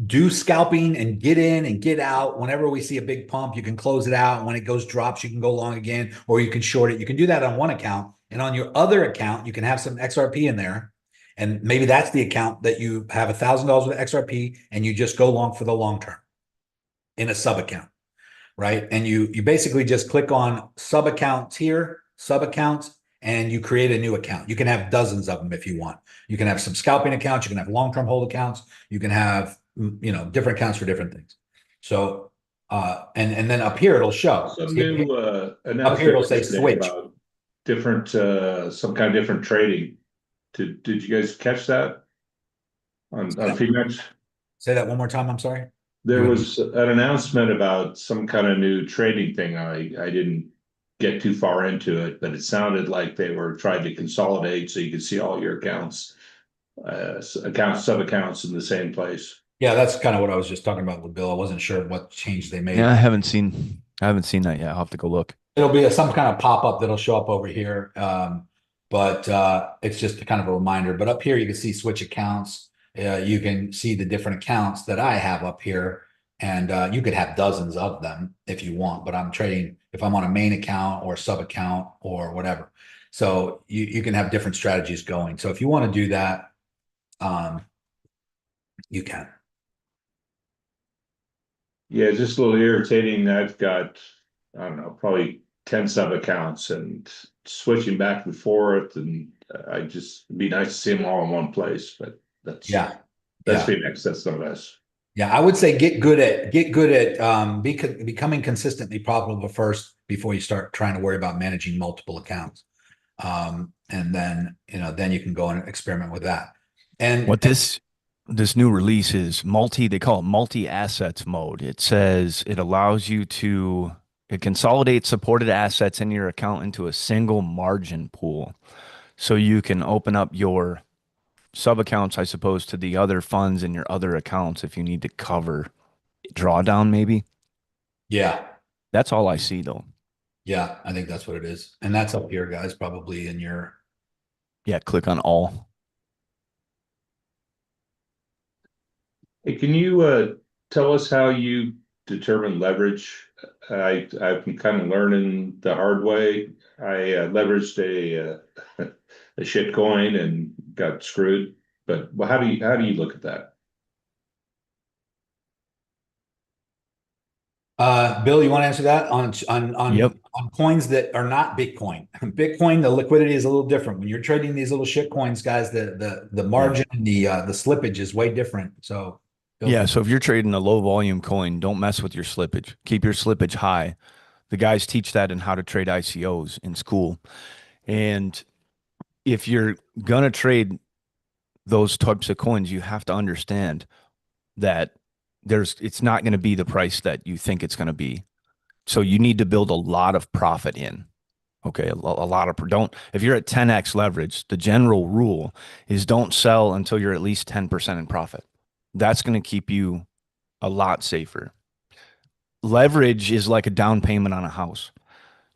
do scalping and get in and get out. Whenever we see a big pump, you can close it out. And when it goes drops, you can go long again, or you can short it. You can do that on one account. And on your other account, you can have some XRP in there. And maybe that's the account that you have $1,000 with XRP and you just go long for the long term in a sub account, right? And you basically just click on sub accounts here, sub accounts, and you create a new account. You can have dozens of them if you want. You can have some scalping accounts. You can have long-term hold accounts. You can have, different accounts for different things. So, and then up here, it'll show. Some See, new up here, announcement it'll say yesterday switch. about different, some kind of different trading. Did you guys catch that on Phemex? Say that one more time. I'm sorry. There was an announcement about some kind of new trading thing. I didn't get too far into it, but it sounded like they were trying to consolidate so you could see all your accounts, sub accounts in the same place. Yeah, that's kind of what I was just talking about with Bill. I wasn't sure what change they made. Yeah, I haven't seen that yet. I'll have to go look. It'll be some kind of pop-up that'll show up over here. But it's just a kind of a reminder. But up here, you can see switch accounts. You can see the different accounts that I have up here. And you could have dozens of them if you want. But I'm trading if I'm on a main account or a sub account or whatever. So you can have different strategies going. So if you want to do that, you can. Yeah, it's just a little irritating. I've got, I don't know, probably 10 sub accounts and switching back and forth. And it'd be nice to see them all in one place, but that's Phemex, that's not us. Yeah, I would say get good at becoming consistently profitable first before you start trying to worry about managing multiple accounts. And then you can go and experiment with that. And what this new release is they call it multi-assets mode. It says it allows you it consolidates supported assets in your account into a single margin pool. So you can open up your sub accounts, I suppose, to the other funds in your other accounts if you need to cover drawdown, maybe. Yeah. That's all I see though. Yeah, I think that's what it is. And that's up here, guys, probably in your. Yeah, click on all. Hey, can you tell us how you determine leverage? I've been kind of learning the hard way. I leveraged a shit coin and got screwed. But how do you look at that? Bill, you want to answer that on Yep. on coins that are not Bitcoin? Bitcoin, the liquidity is a little different. When you're trading these little shit coins, guys, the margin and the slippage is way different. So Bill. Yeah, so if you're trading a low volume coin, don't mess with your slippage. Keep your slippage high. The guys teach that in how to trade ICOs in school. And if you're gonna trade those types of coins, you have to understand that it's not going to be the price that you think it's going to be. So you need to build a lot of profit in. Okay, a lot of if you're at 10x leverage, the general rule is don't sell until you're at least 10% in profit. That's going to keep you a lot safer. Leverage is like a down payment on a house.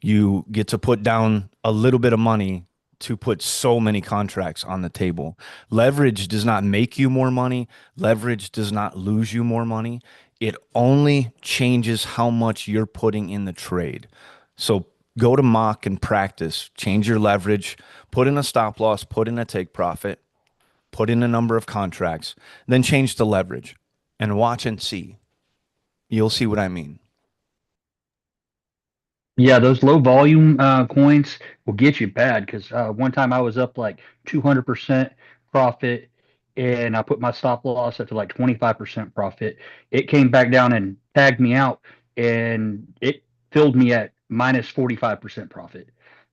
You get to put down a little bit of money to put so many contracts on the table. Leverage does not make you more money. Leverage does not lose you more money. It only changes how much you're putting in the trade. So go to mock and practice, change your leverage, put in a stop loss, put in a take profit, put in a number of contracts, then change the leverage and watch and see. You'll see what I mean. Yeah, those low volume coins will get you bad because one time I was up like 200% profit and I put my stop loss up to like 25% profit. It came back down and tagged me out and it filled me at minus 45% profit.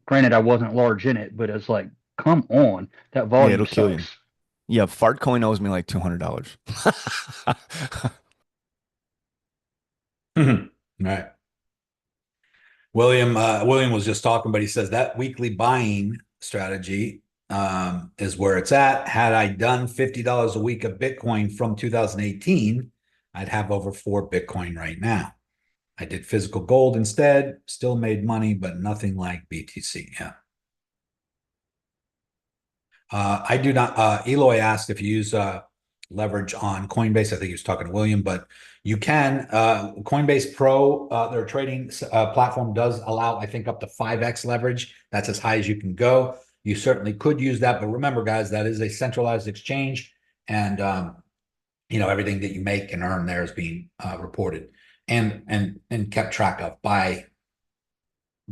Granted, I wasn't large in it, but it's like, come on, that Yeah, volume it'll kill you. sucks. Yeah, Fartcoin owes me like $200. Right. William was just talking, but he says that weekly buying strategy is where it's at. Had I done $50 a week of Bitcoin from 2018, I'd have over 4 Bitcoin right now. I did physical gold instead, still made money, but nothing like BTC. Yeah. I do not. Eloy asked if you use leverage on Coinbase. I think he was talking to William, but you can. Coinbase Pro, their trading platform does allow, I think, up to 5x leverage. That's as high as you can go. You certainly could use that, but remember, guys, that is a centralized exchange, and everything that you make and earn there is being reported and kept track of by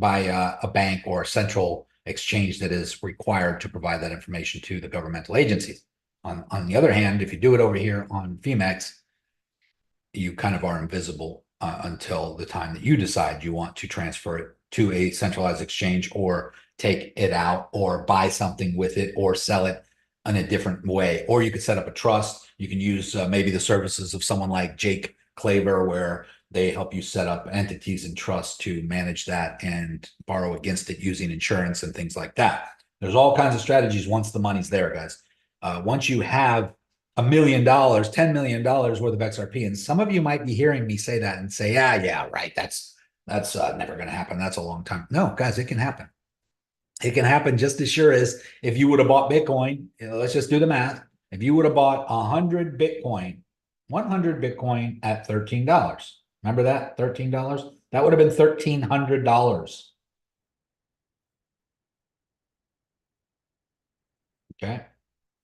a bank or a central exchange that is required to provide that information to the governmental agencies. On the other hand, if you do it over here on Phemex, you kind of are invisible until the time that you decide you want to transfer it to a centralized exchange or take it out or buy something with it or sell it in a different way. Or you could set up a trust. You can use maybe the services of someone like Jake Claver, where they help you set up entities and trusts to manage that and borrow against it using insurance and things like that. There's all kinds of strategies once the money's there, guys. Once you have $1 million, $10 million worth of XRP, and some of you might be hearing me say that and say, yeah, right. That's never going to happen. That's a long time. No, guys, it can happen. It can happen just as sure as if you would have bought Bitcoin. Let's just do the math. If you would have bought 100 Bitcoin at $13, remember that $13? That would have been $1,300. Okay,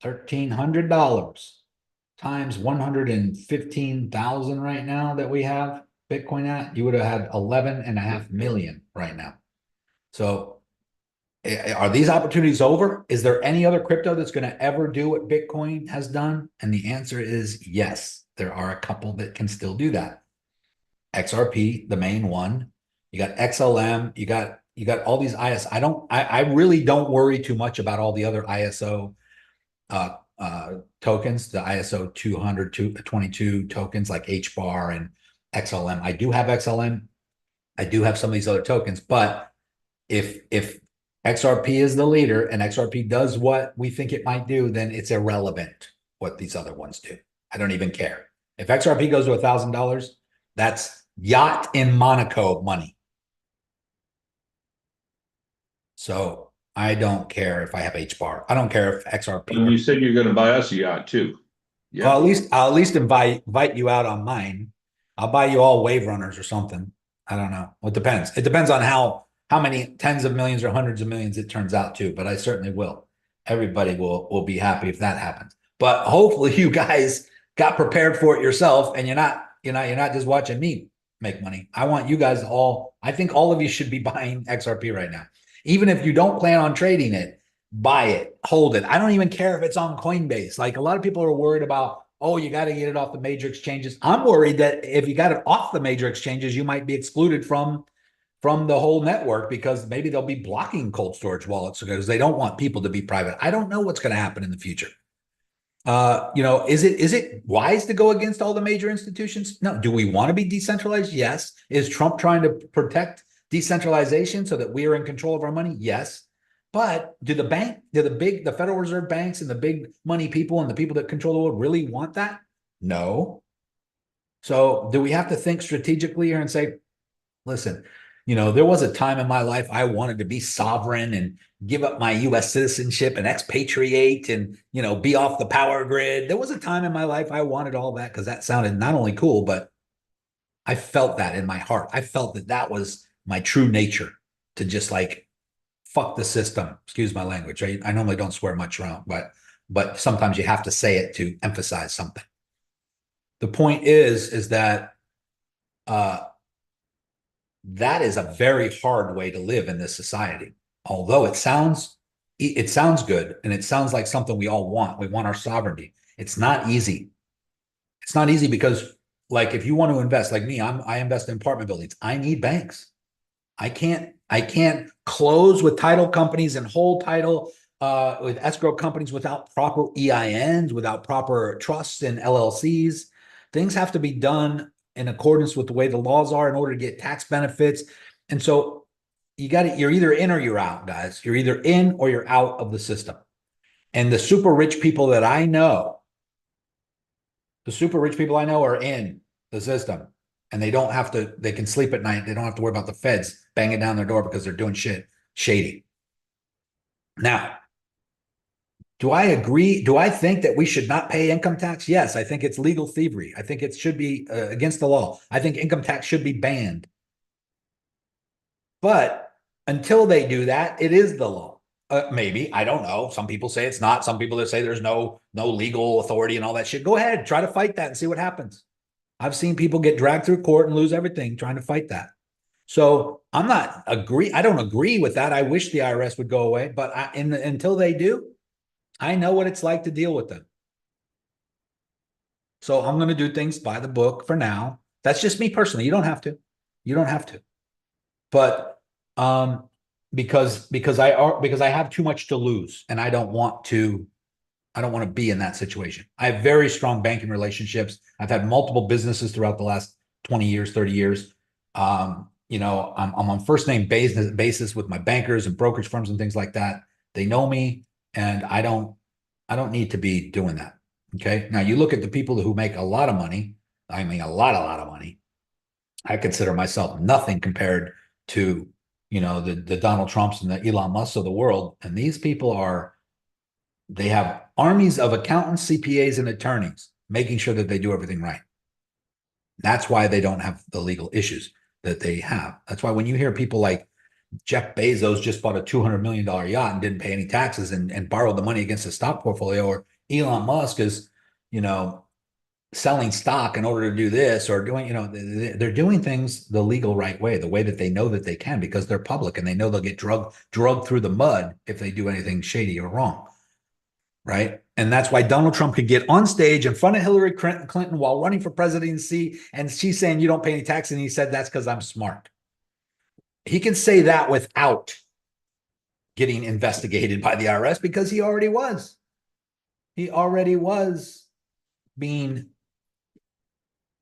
$1,300 times 115,000 right now that we have Bitcoin at, you would have had 11.5 million right now. So are these opportunities over? Is there any other crypto that's going to ever do what Bitcoin has done? And the answer is yes. There are a couple that can still do that. XRP, the main one. You got XLM. You got all these IS. I really don't worry too much about all the other ISO tokens, the ISO 222 tokens like HBAR and XLM. I do have XLM. I do have some of these other tokens, but if XRP is the leader and XRP does what we think it might do, then it's irrelevant what these other ones do. I don't even care. If XRP goes to $1,000, that's yacht in Monaco money. So I don't care if I have HBAR. I don't care if XRP. And you said you're going to buy us a yacht too. Yeah. Well, I'll at least invite you out on mine. I'll buy you all wave runners or something. I don't know. It depends. It depends on how many tens of millions or hundreds of millions it turns out to, but I certainly will. Everybody will be happy if that happens. But hopefully you guys got prepared for it yourself and you're not just watching me make money. I want you guys all, I think all of you should be buying XRP right now. Even if you don't plan on trading it, buy it, hold it. I don't even care if it's on Coinbase. Like a lot of people are worried about, oh, you got to get it off the major exchanges. I'm worried that if you got it off the major exchanges, you might be excluded from the whole network because maybe they'll be blocking cold storage wallets because they don't want people to be private. I don't know what's going to happen in the future. Is it wise to go against all the major institutions? No. Do we want to be decentralized? Yes. Is Trump trying to protect decentralization so that we are in control of our money? Yes. But do the Federal Reserve banks and the big money people and the people that control the world really want that? No. So do we have to think strategically here and say, listen, there was a time in my life I wanted to be sovereign and give up my U.S. citizenship and expatriate and, be off the power grid. There was a time in my life I wanted all that because that sounded not only cool, but I felt that in my heart. I felt that was my true nature to just like fuck the system. Excuse my language. Right? I normally don't swear much around, but sometimes you have to say it to emphasize something. The point is that that is a very hard way to live in this society. Although it sounds good and it sounds like something we all want. We want our sovereignty. It's not easy. It's not easy because, like, if you want to invest, like me, I invest in apartment buildings. I need banks. I can't close with title companies and hold title with escrow companies without proper EINs, without proper trusts and LLCs. Things have to be done in accordance with the way the laws are in order to get tax benefits. And so you're either in or you're out, guys. You're either in or you're out of the system. And the super rich people that I know, are in the system, and they can sleep at night. They don't have to worry about the feds banging down their door because they're doing shit shady. Now, do I agree? Do I think that we should not pay income tax? Yes, I think it's legal thievery. I think it should be against the law. I think income tax should be banned. But until they do that, it is the law. Maybe, I don't know. Some people say it's not. Some people that say there's no legal authority and all that shit. Go ahead, try to fight that and see what happens. I've seen people get dragged through court and lose everything trying to fight that. So I don't agree with that. I wish the IRS would go away, but until they do, I know what it's like to deal with them. So I'm going to do things by the book for now. That's just me personally. You don't have to. But because I have too much to lose, and I don't want to be in that situation. I have very strong banking relationships. I've had multiple businesses throughout the last 20 years, 30 years. I'm on first name basis with my bankers and brokerage firms and things like that. They know me, and I don't need to be doing that. Okay. Now you look at the people who make a lot of money. I mean, a lot of money. I consider myself nothing compared to, the Donald Trumps and the Elon Musks of the world. And these people they have armies of accountants, CPAs, and attorneys making sure that they do everything right. That's why they don't have the legal issues that they have. That's why when you hear people like Jeff Bezos just bought a $200 million yacht and didn't pay any taxes and borrowed the money against his stock portfolio, or Elon Musk is, selling stock in order to do this, or doing, they're doing things the legal right way, the way that they know that they can, because they're public and they know they'll get drugged through the mud if they do anything shady or wrong. Right. And that's why Donald Trump could get on stage in front of Hillary Clinton while running for presidency, and she's saying you don't pay any tax, and he said that's because I'm smart. He can say that without getting investigated by the IRS, because he already was. He already was being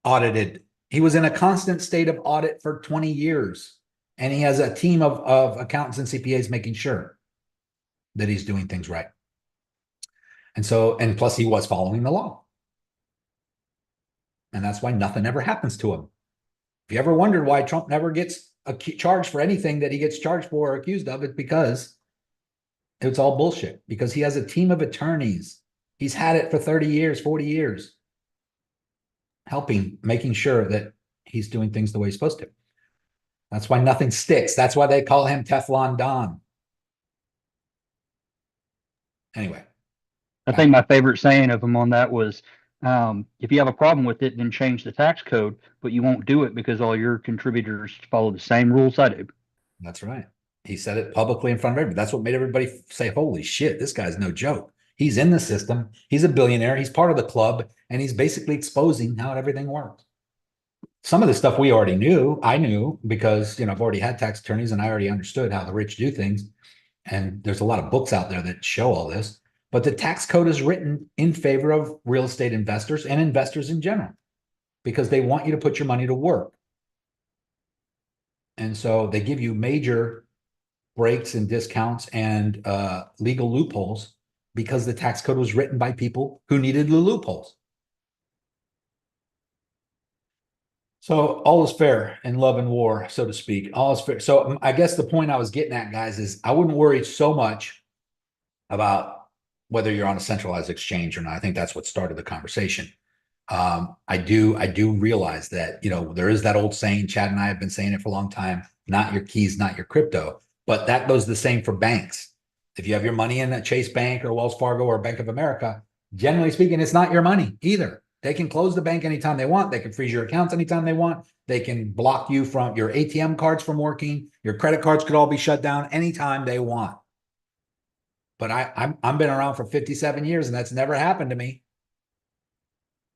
audited. He was in a constant state of audit for 20 years. And he has a team of accountants and CPAs making sure that he's doing things right. And plus he was following the law. And that's why nothing ever happens to him. If you ever wondered why Trump never gets charged for anything that he gets charged for or accused of, it's because it's all bullshit. Because he has a team of attorneys. He's had it for 30 years, 40 years, making sure that he's doing things the way he's supposed to. That's why nothing sticks. That's why they call him Teflon Don. Anyway. I think my favorite saying of him on that was, if you have a problem with it, then change the tax code, but you won't do it because all your contributors follow the same rules I do. That's right. He said it publicly in front of everybody. That's what made everybody say, holy shit, this guy's no joke. He's in the system. He's a billionaire. He's part of the club, and he's basically exposing how everything works. Some of the stuff we already knew, I knew, because, I've already had tax attorneys and I already understood how the rich do things. And there's a lot of books out there that show all this. But the tax code is written in favor of real estate investors and investors in general, because they want you to put your money to work. And so they give you major breaks and discounts and legal loopholes, because the tax code was written by people who needed the loopholes. So all is fair in love and war, so to speak. All is fair. So I guess the point I was getting at, guys, is I wouldn't worry so much about whether you're on a centralized exchange or not. I think that's what started the conversation. I do realize that, there is that old saying, Chad and I have been saying it for a long time, not your keys, not your crypto, but that goes the same for banks. If you have your money in a Chase Bank or Wells Fargo or Bank of America, generally speaking, it's not your money either. They can close the bank anytime they want. They can freeze your accounts anytime they want. They can block you from your ATM cards from working. Your credit cards could all be shut down anytime they want. But I've been around for 57 years and that's never happened to me.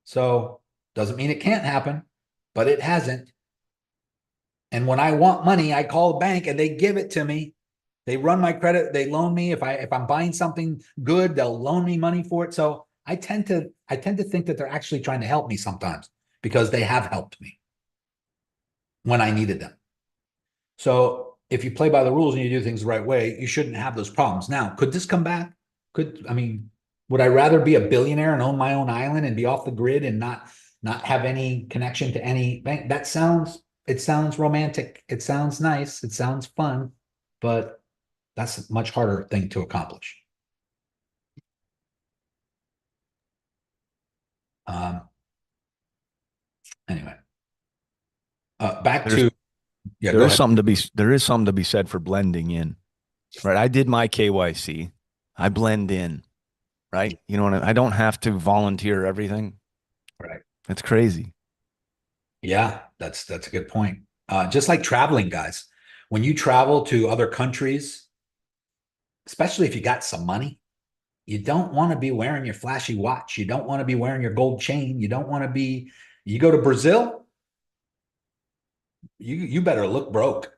So doesn't mean it can't happen, but it hasn't. And when I want money, I call the bank and they give it to me. They run my credit, they loan me. If I'm buying something good, they'll loan me money for it. So I tend to think that they're actually trying to help me sometimes because they have helped me when I needed them. So if you play by the rules and you do things the right way, you shouldn't have those problems. Now, could this come back? Would I rather be a billionaire and own my own island and be off the grid and not have any connection to any bank? It sounds romantic. It sounds nice. It sounds fun, but that's a much harder thing to accomplish. Anyway, back There's- to yeah. There Go is ahead. something to be said for blending in, right? I did my KYC. I blend in, right? You know what I don't have to volunteer everything. Right. It's crazy. Yeah, that's a good point. Just like traveling, guys, when you travel to other countries, especially if you got some money, you don't want to be wearing your flashy watch. You don't want to be wearing your gold chain. You don't want to be, you go to Brazil, you better look broke.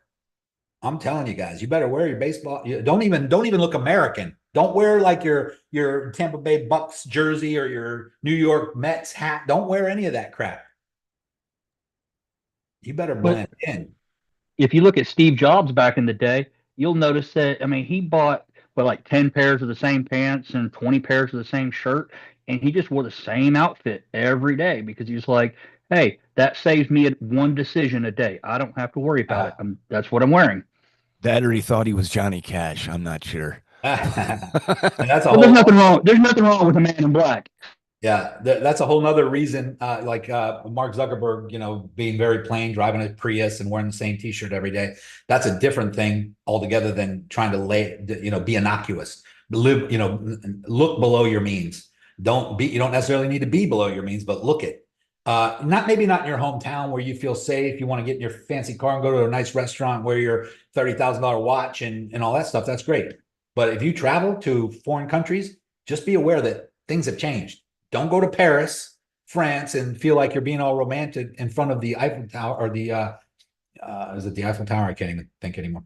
I'm telling you guys, you better wear your baseball. Don't even look American. Don't wear like your Tampa Bay Bucks jersey or your New York Mets hat. Don't wear any of that crap. You better blend But in. if you look at Steve Jobs back in the day, you'll notice that, I mean, he bought like 10 pairs of the same pants and 20 pairs of the same shirt, and he just wore the same outfit every day because he was like, hey, that saves me one decision a day. I don't have to worry about it. That's what I'm wearing. That or he thought he was Johnny Cash. I'm not sure. And that's a Well, there's whole nothing wrong. There's nothing wrong with a man in black. yeah, that's a whole nother reason. Mark Zuckerberg, being very plain, driving a Prius and wearing the same T-shirt every day. That's a different thing altogether than trying to be innocuous. Live, look below your means. You don't necessarily need to be below your means, but look it. Maybe not in your hometown where you feel safe. You want to get in your fancy car and go to a nice restaurant, wear your $30,000 watch and all that stuff. That's great. But if you travel to foreign countries, just be aware that things have changed. Don't go to Paris, France, and feel like you're being all romantic in front of the Eiffel Tower or is it the Eiffel Tower? I can't even think anymore.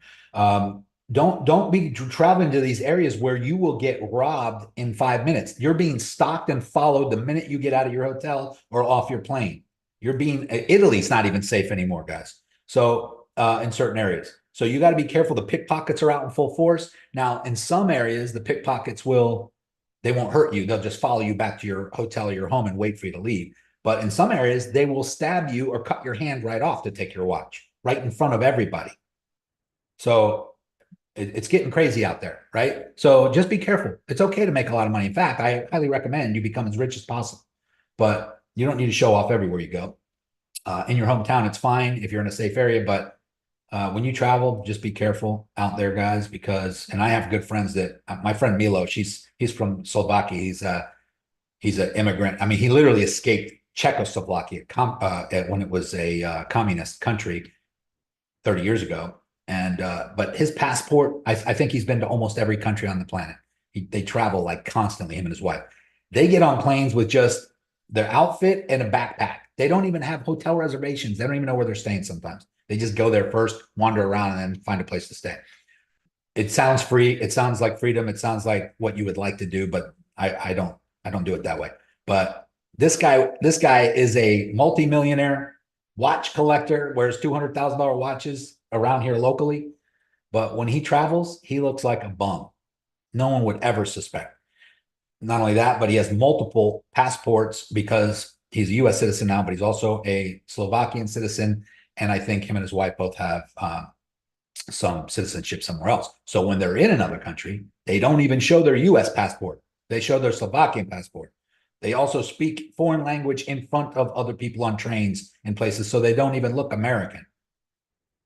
Don't be traveling to these areas where you will get robbed in 5 minutes. You're being stalked and followed the minute you get out of your hotel or off your plane. Italy's not even safe anymore, guys. So in certain areas. So you got to be careful. The pickpockets are out in full force. Now, in some areas, the pickpockets they won't hurt you. They'll just follow you back to your hotel or your home and wait for you to leave. But in some areas, they will stab you or cut your hand right off to take your watch right in front of everybody. So it's getting crazy out there, right? So just be careful. It's okay to make a lot of money. In fact, I highly recommend you become as rich as possible, but you don't need to show off everywhere you go. In your hometown, it's fine if you're in a safe area, but when you travel, just be careful out there, guys, and I have good friends my friend Milo, he's from Slovakia. He's an immigrant. I mean, he literally escaped Czechoslovakia when it was a communist country 30 years ago. But his passport, I think he's been to almost every country on the planet. They travel like constantly, him and his wife. They get on planes with just their outfit and a backpack. They don't even have hotel reservations. They don't even know where they're staying sometimes. They just go there first, wander around, and then find a place to stay. It sounds free. It sounds like freedom. It sounds like what you would like to do, but I don't do it that way. But this guy is a multimillionaire watch collector, wears $200,000 watches around here locally. But when he travels, he looks like a bum. No one would ever suspect. Not only that, but he has multiple passports because he's a U.S. citizen now, but he's also a Slovakian citizen. And I think him and his wife both have some citizenship somewhere else. So when they're in another country, they don't even show their U.S. passport. They show their Slovakian passport. They also speak foreign language in front of other people on trains and places, so they don't even look American.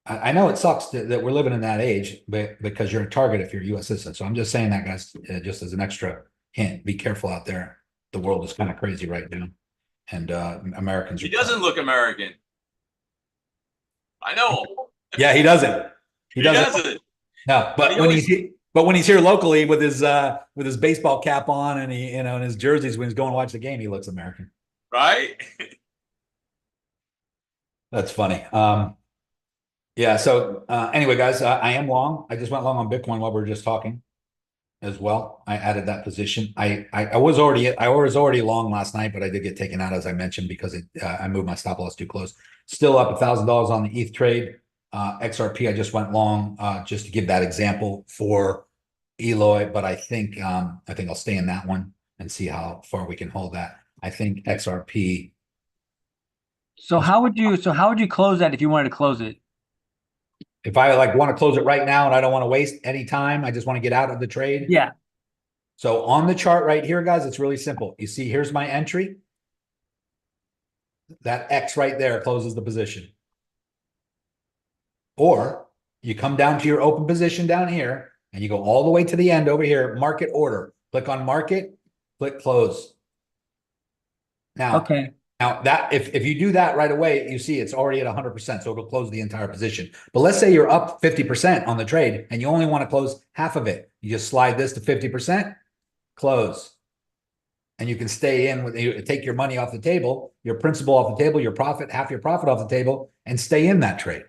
I know it sucks that we're living in that age, but because you're a target if you're a U.S. citizen. So I'm just saying that, guys, just as an extra hint. Be careful out there. The world is kind of crazy right now, and Americans. He doesn't look American. I know. Yeah, he doesn't. He doesn't. No, but when he's here locally with his baseball cap on and and his jerseys when he's going to watch the game, he looks American. Right? That's funny. Yeah. So anyway, guys, I am long. I just went long on Bitcoin while we were just talking as well. I added that position. I was already long last night, but I did get taken out as I mentioned because I moved my stop loss too close. Still up $1,000 on the ETH trade. XRP, I just went long just to give that example for Eloy, but I think I'll stay in that one and see how far we can hold that. I think XRP. So how would you close that if you wanted to close it? If I like want to close it right now and I don't want to waste any time, I just want to get out of the trade. Yeah. So on the chart right here, guys, it's really simple. You see, here's my entry. That X right there closes the position. Or you come down to your open position down here and you go all the way to the end over here, market order. Click on market, click close. Now, Okay. Now that if you do that right away, you see it's already at 100%, so it'll close the entire position. But let's say you're up 50% on the trade and you only want to close half of it. You just slide this to 50%, close. And you can stay in with you take your money off the table, your principal off the table, your profit, half your profit off the table, and stay in that trade.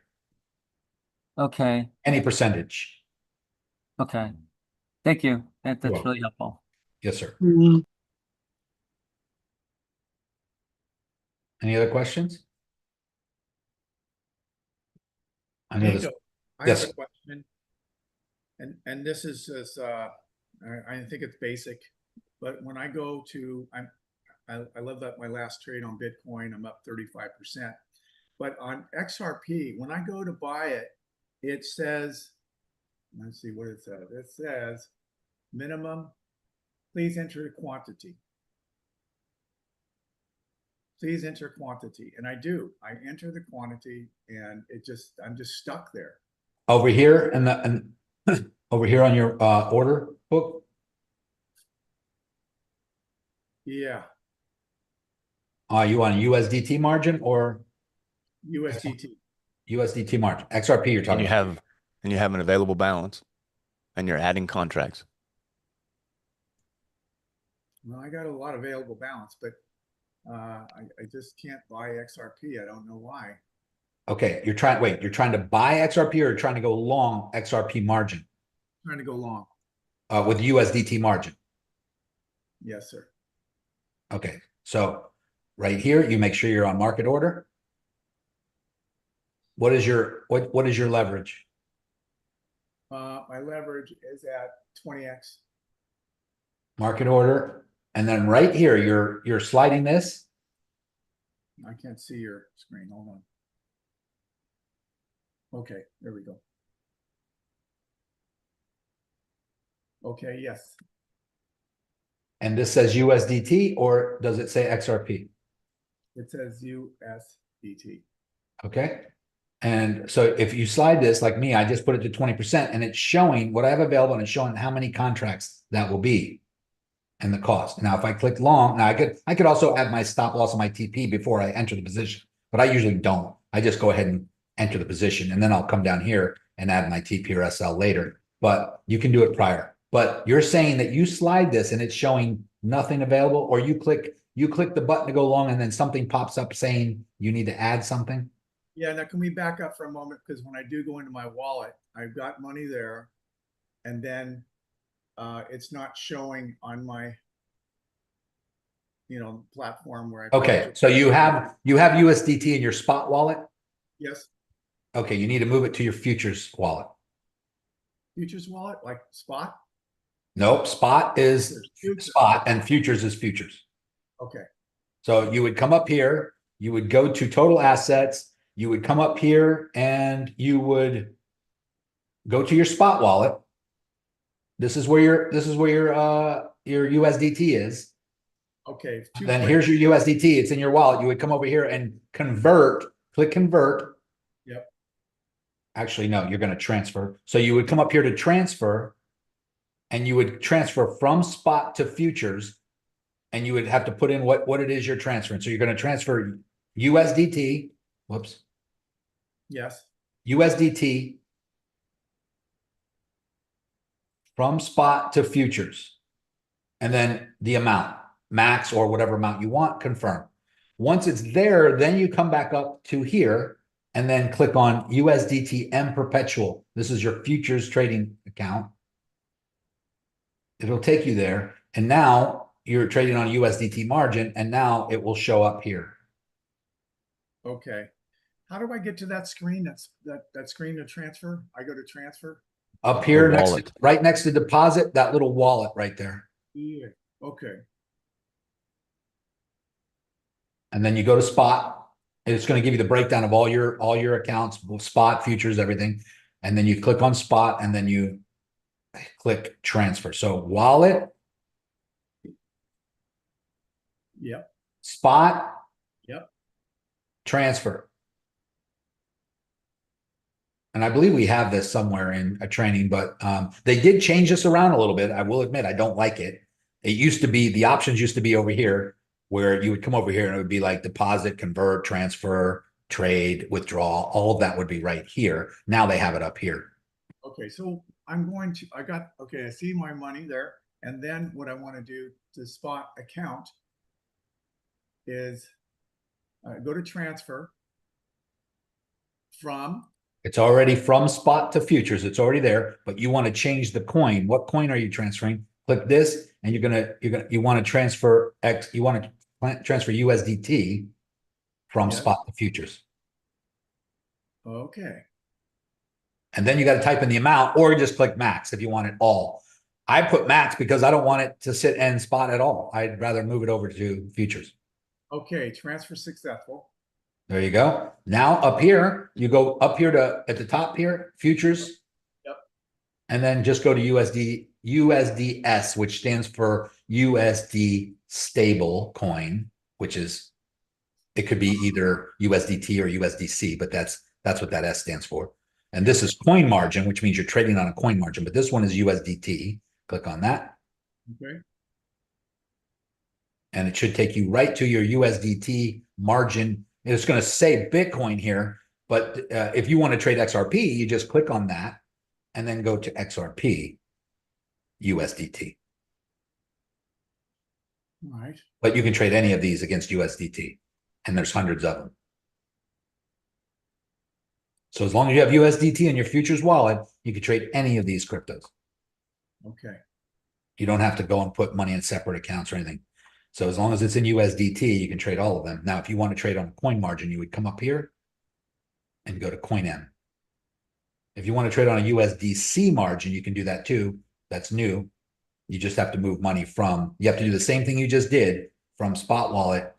Okay. Any percentage. Okay. Thank you. That's welcome. really helpful. Yes, sir. Any other questions? I know this. Nico, I Yes. have a question. And this is I think it's basic, but when I go to I love that my last trade on Bitcoin, I'm up 35%. But on XRP, when I go to buy it, it says, let's see what it says. It says minimum, please enter the quantity. Please enter quantity. And I do. I enter the quantity and I'm just stuck there. Over here and over here on your order book. Yeah. Are you on USDT margin or USDT. USDT margin? XRP you're talking about. And you have an available balance and you're adding contracts. Well, I got a lot of available balance, but I just can't buy XRP. I don't know why. Okay, you're trying to buy XRP or you're trying to go long XRP margin? I'm trying to go long. With USDT margin. Yes, sir. Okay, so right here, you make sure you're on market order. What is your leverage? My leverage is at 20x. Market order, and then right here, you're sliding this. I can't see your screen. Hold on. Okay, there we go. Okay, yes. And this says USDT, or does it say XRP? It says USDT. Okay. And so if you slide this like me, I just put it to 20% and it's showing what I have available and it's showing how many contracts that will be and the cost. Now, if I click long, now I could also add my stop loss and my TP before I enter the position, but I usually don't. I just go ahead and enter the position and then I'll come down here and add my TP or SL later, but you can do it prior. But you're saying that you slide this and it's showing nothing available, or you click the button to go long and then something pops up saying you need to add something. Yeah, now can we back up for a moment? Because when I do go into my wallet, I've got money there, and then it's not showing on my, platform where I. Okay, so you have USDT in your spot wallet. Yes. Okay, you need to move it to your futures wallet. Futures wallet, like spot. Nope, spot is Futures. spot and futures is futures. Okay. So you would come up here, you would go to total assets, you would come up here and you would go to your spot wallet. This is where your USDT is. Okay. Then here's your USDT. It's in your wallet. You would come over here and click convert. Yep. Actually, no, you're going to transfer. So you would come up here to transfer and you would transfer from spot to futures and you would have to put in what it is you're transferring. So you're going to transfer USDT. Whoops. Yes. USDT from spot to futures. And then the amount, max or whatever amount you want, confirm. Once it's there, then you come back up to here and then click on USDT M perpetual. This is your futures trading account. It'll take you there. And now you're trading on USDT margin, and now it will show up here. Okay. How do I get to that screen? That screen to transfer? I go to transfer? Up here, wallet. right next to deposit, that little wallet right there. Yeah. Okay. And then you go to spot. It's going to give you the breakdown of all your accounts, spot, futures, everything. And then you click on spot, and then you click transfer. So wallet, Yep. spot, Yep. transfer. And I believe we have this somewhere in a training, but they did change this around a little bit. I will admit, I don't like it. It used to be, the options used to be over here, where you would come over here and it would be like deposit, convert, transfer, trade, withdraw. All of that would be right here. Now they have it up here. Okay. So I see my money there. And then what I want to do to spot account is go to transfer from. It's already from spot to futures. It's already there, but you want to change the coin. What coin are you transferring? Click this, and you want to transfer X. You want to transfer USDT from Yes. spot to futures. Okay. And then you got to type in the amount, or just click max if you want it all. I put max because I don't want it to sit in spot at all. I'd rather move it over to futures. Okay. Transfer successful. There you go. Now up here, you go up here to at the top here, futures. Yep. And then just go to USDS, which stands for USD stable coin, which is, it could be either USDT or USDC, but that's what that S stands for. And this is coin margin, which means you're trading on a coin margin, but this one is USDT. Click on that. Okay. And it should take you right to your USDT margin. It's going to say Bitcoin here, but if you want to trade XRP, you just click on that and then go to XRP USDT. All right. But you can trade any of these against USDT, and there's hundreds of them. So as long as you have USDT in your futures wallet, you can trade any of these cryptos. Okay. You don't have to go and put money in separate accounts or anything. So as long as it's in USDT, you can trade all of them. Now, if you want to trade on coin margin, you would come up here and go to coin M. If you want to trade on a USDC margin, you can do that too. That's new. You just have to move money you have to do the same thing you just did from spot wallet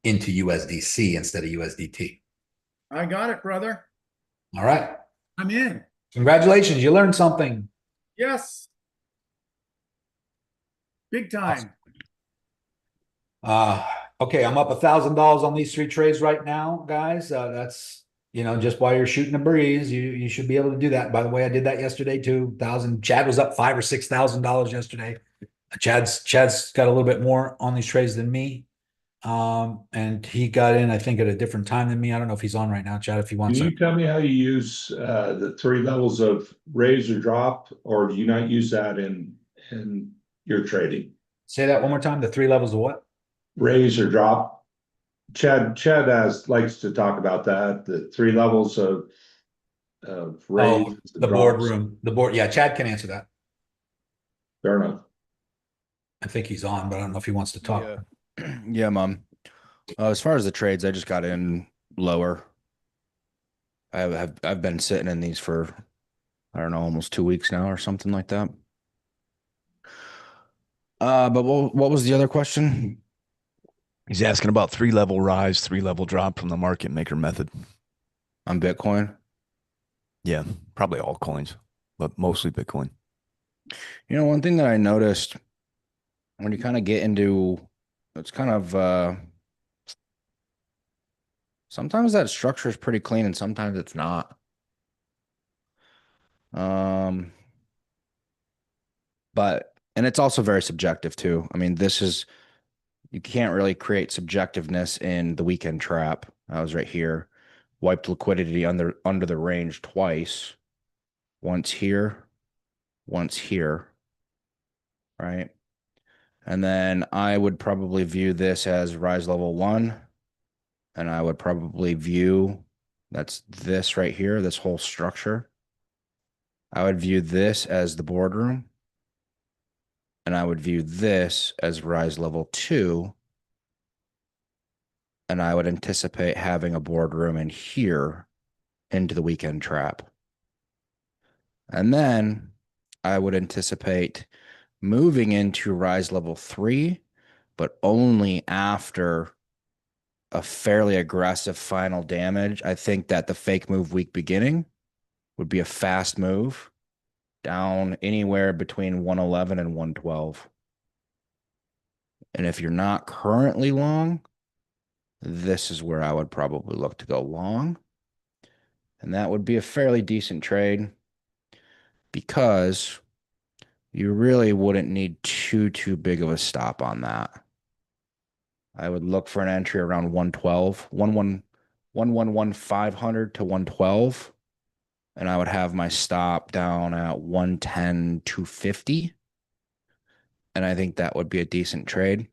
into USDC instead of USDT. I got it, brother. All right. I'm in. Congratulations. You learned something. Yes. Big time. Okay, I'm up $1,000 on these 3 trades right now, guys. That's, just while you're shooting a breeze, you should be able to do that. By the way, I did that yesterday too. Chad was up $5,000 or $6,000 yesterday. Chad's got a little bit more on these trades than me. And he got in, I think, at a different time than me. I don't know if he's on right now, Chad, if he wants Can to. you tell me how you use the 3 levels of raise or drop, or do you not use that in your trading? Say that one more time. The 3 levels of what? Raise or drop. Chad likes to talk about that. The 3 levels of raise. The boardroom. Yeah, Chad can answer that. Fair enough. I think he's on, but I don't know if he wants to talk. Yeah, Mom. As far as the trades, I just got in lower. I've been sitting in these for, I don't know, almost 2 weeks now or something like that. But what was the other question? He's asking about 3-level rise, 3-level drop from the market maker method. On Bitcoin? Yeah, probably all coins, but mostly Bitcoin. One thing that I noticed when you kind of get into, it's kind of, sometimes that structure is pretty clean and sometimes it's not. And it's also very subjective too. I mean, you can't really create subjectiveness in the weekend trap. I was right here, wiped liquidity under the range twice, once here, right? And then I would probably view this as rise level 1, and I would probably view That's this right here, this whole structure. I would view this as the boardroom. And I would view this as rise level 2. And I would anticipate having a boardroom in here into the weekend trap. And then I would anticipate moving into rise level 3, but only after a fairly aggressive final damage. I think that the fake move week beginning would be a fast move down anywhere between 111 and 112. And if you're not currently long, this is where I would probably look to go long. And that would be a fairly decent trade because you really wouldn't need too big of a stop on that. I would look for an entry around 112, 500 to 112. And I would have my stop down at 110, 250. And I think that would be a decent trade.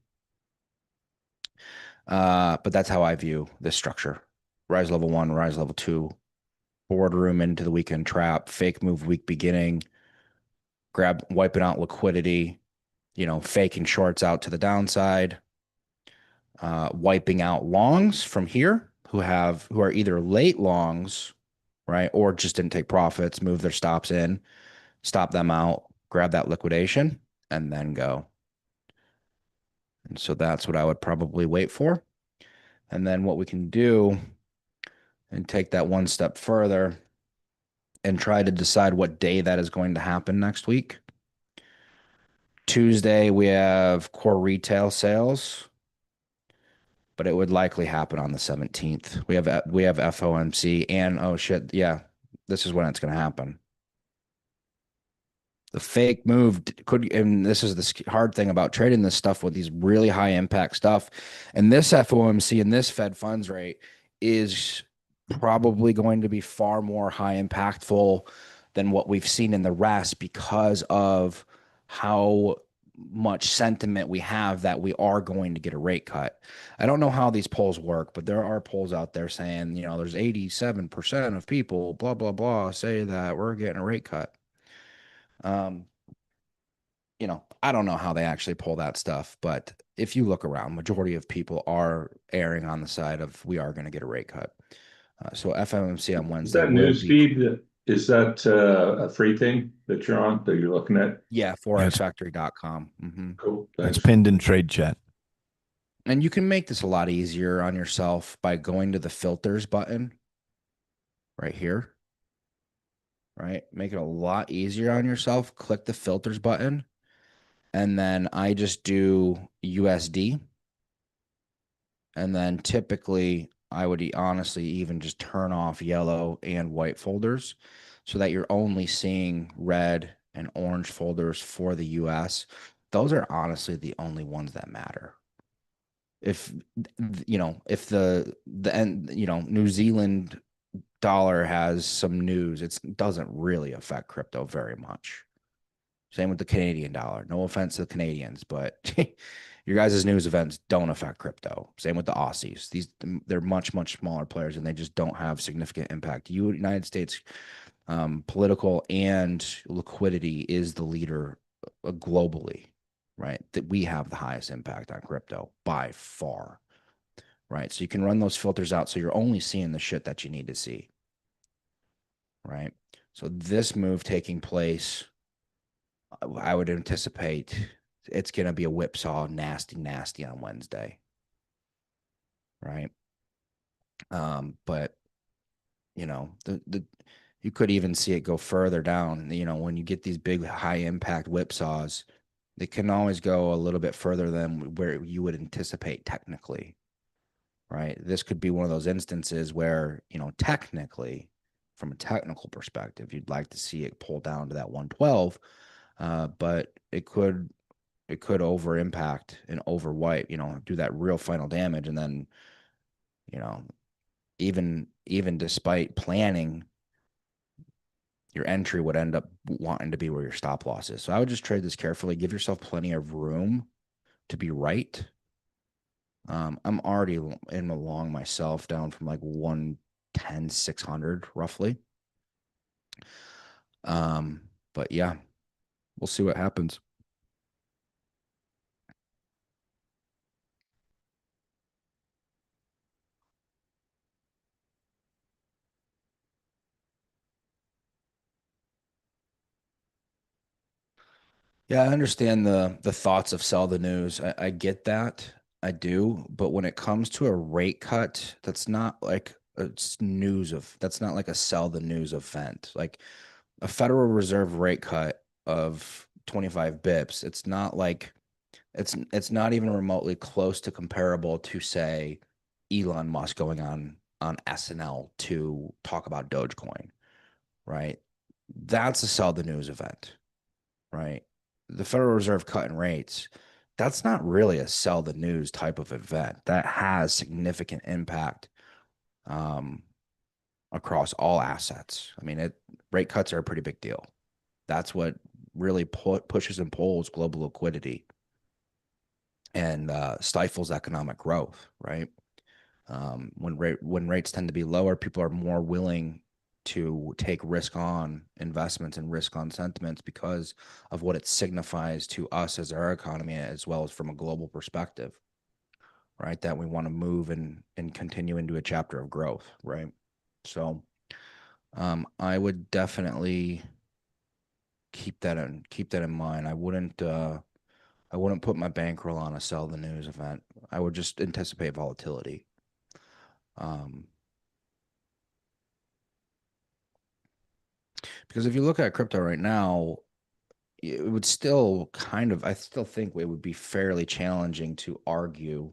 But that's how I view this structure. Rise level 1, rise level 2, boardroom into the weekend trap, fake move week beginning, wiping out liquidity, faking shorts out to the downside, wiping out longs from here who are either late longs, right, or just didn't take profits, move their stops in, stop them out, grab that liquidation, and then go. And so that's what I would probably wait for. And then what we can do and take that one step further and try to decide what day that is going to happen next week. Tuesday, we have core retail sales, but it would likely happen on the 17th. We have FOMC and, oh shit, yeah, this is when it's going to happen. The fake move could, and this is the hard thing about trading this stuff with these really high impact stuff. And this FOMC and this Fed funds rate is probably going to be far more high impactful than what we've seen in the rest because of how much sentiment we have that we are going to get a rate cut. I don't know how these polls work, but there are polls out there saying, there's 87% of people, blah, blah, blah, say that we're getting a rate cut. I don't know how they actually pull that stuff, but if you look around, majority of people are erring on the side of we are going to get a rate cut. So FOMC on Is Wednesday that news feed? Is that a free thing that you're on, that you're looking at? Yeah, forexfactory.com. Mm-hmm. Cool. It's Thanks. pinned in trade chat. And you can make this a lot easier on yourself by going to the filters button right here. Right? Make it a lot easier on yourself. Click the filters button. And then I just do USD. And then typically I would honestly even just turn off yellow and white folders so that you're only seeing red and orange folders for the US. Those are honestly the only ones that matter. If the New Zealand dollar has some news, it doesn't really affect crypto very much. Same with the Canadian dollar. No offense to the Canadians, but your guys' news events don't affect crypto. Same with the Aussies. They're much smaller players, and they just don't have significant impact. United States political and liquidity is the leader globally, right? That we have the highest impact on crypto by far, right? So you can run those filters out so you're only seeing the shit that you need to see, right? So this move taking place, I would anticipate it's going to be a whipsaw, nasty on Wednesday, right? But you could even see it go further down. When you get these big high impact whipsaws, they can always go a little bit further than where you would anticipate technically, right? This could be one of those instances where, technically, from a technical perspective, you'd like to see it pull down to that 112. But it could over impact and over wipe, do that real final damage. And then, even despite planning, your entry would end up wanting to be where your stop loss is. So I would just trade this carefully, give yourself plenty of room to be right. I'm already in the long myself down from like 110 10,600 roughly. But yeah, we'll see what happens. Yeah, I understand the thoughts of sell the news. I get that. I do. But when it comes to a rate cut, that's not like that's not like a sell the news event. Like a Federal Reserve rate cut of 25 bips, it's not like it's not even remotely close to comparable to, say, Elon Musk going on SNL to talk about Dogecoin, right? That's a sell the news event, right? The Federal Reserve cutting rates, that's not really a sell the news type of event. That has significant impact um, across all assets. I mean, rate cuts are a pretty big deal. That's what really pushes and pulls global liquidity and stifles economic growth, right? When rates tend to be lower, people are more willing to take risk on investments and risk on sentiments because of what it signifies to us as our economy, as well as from a global perspective, right? That we want to move and continue into a chapter of growth, right? So I would definitely keep that in mind. I wouldn't put my bankroll on a sell the news event. I would just anticipate volatility. Because if you look at crypto right now, it would still I still think it would be fairly challenging to argue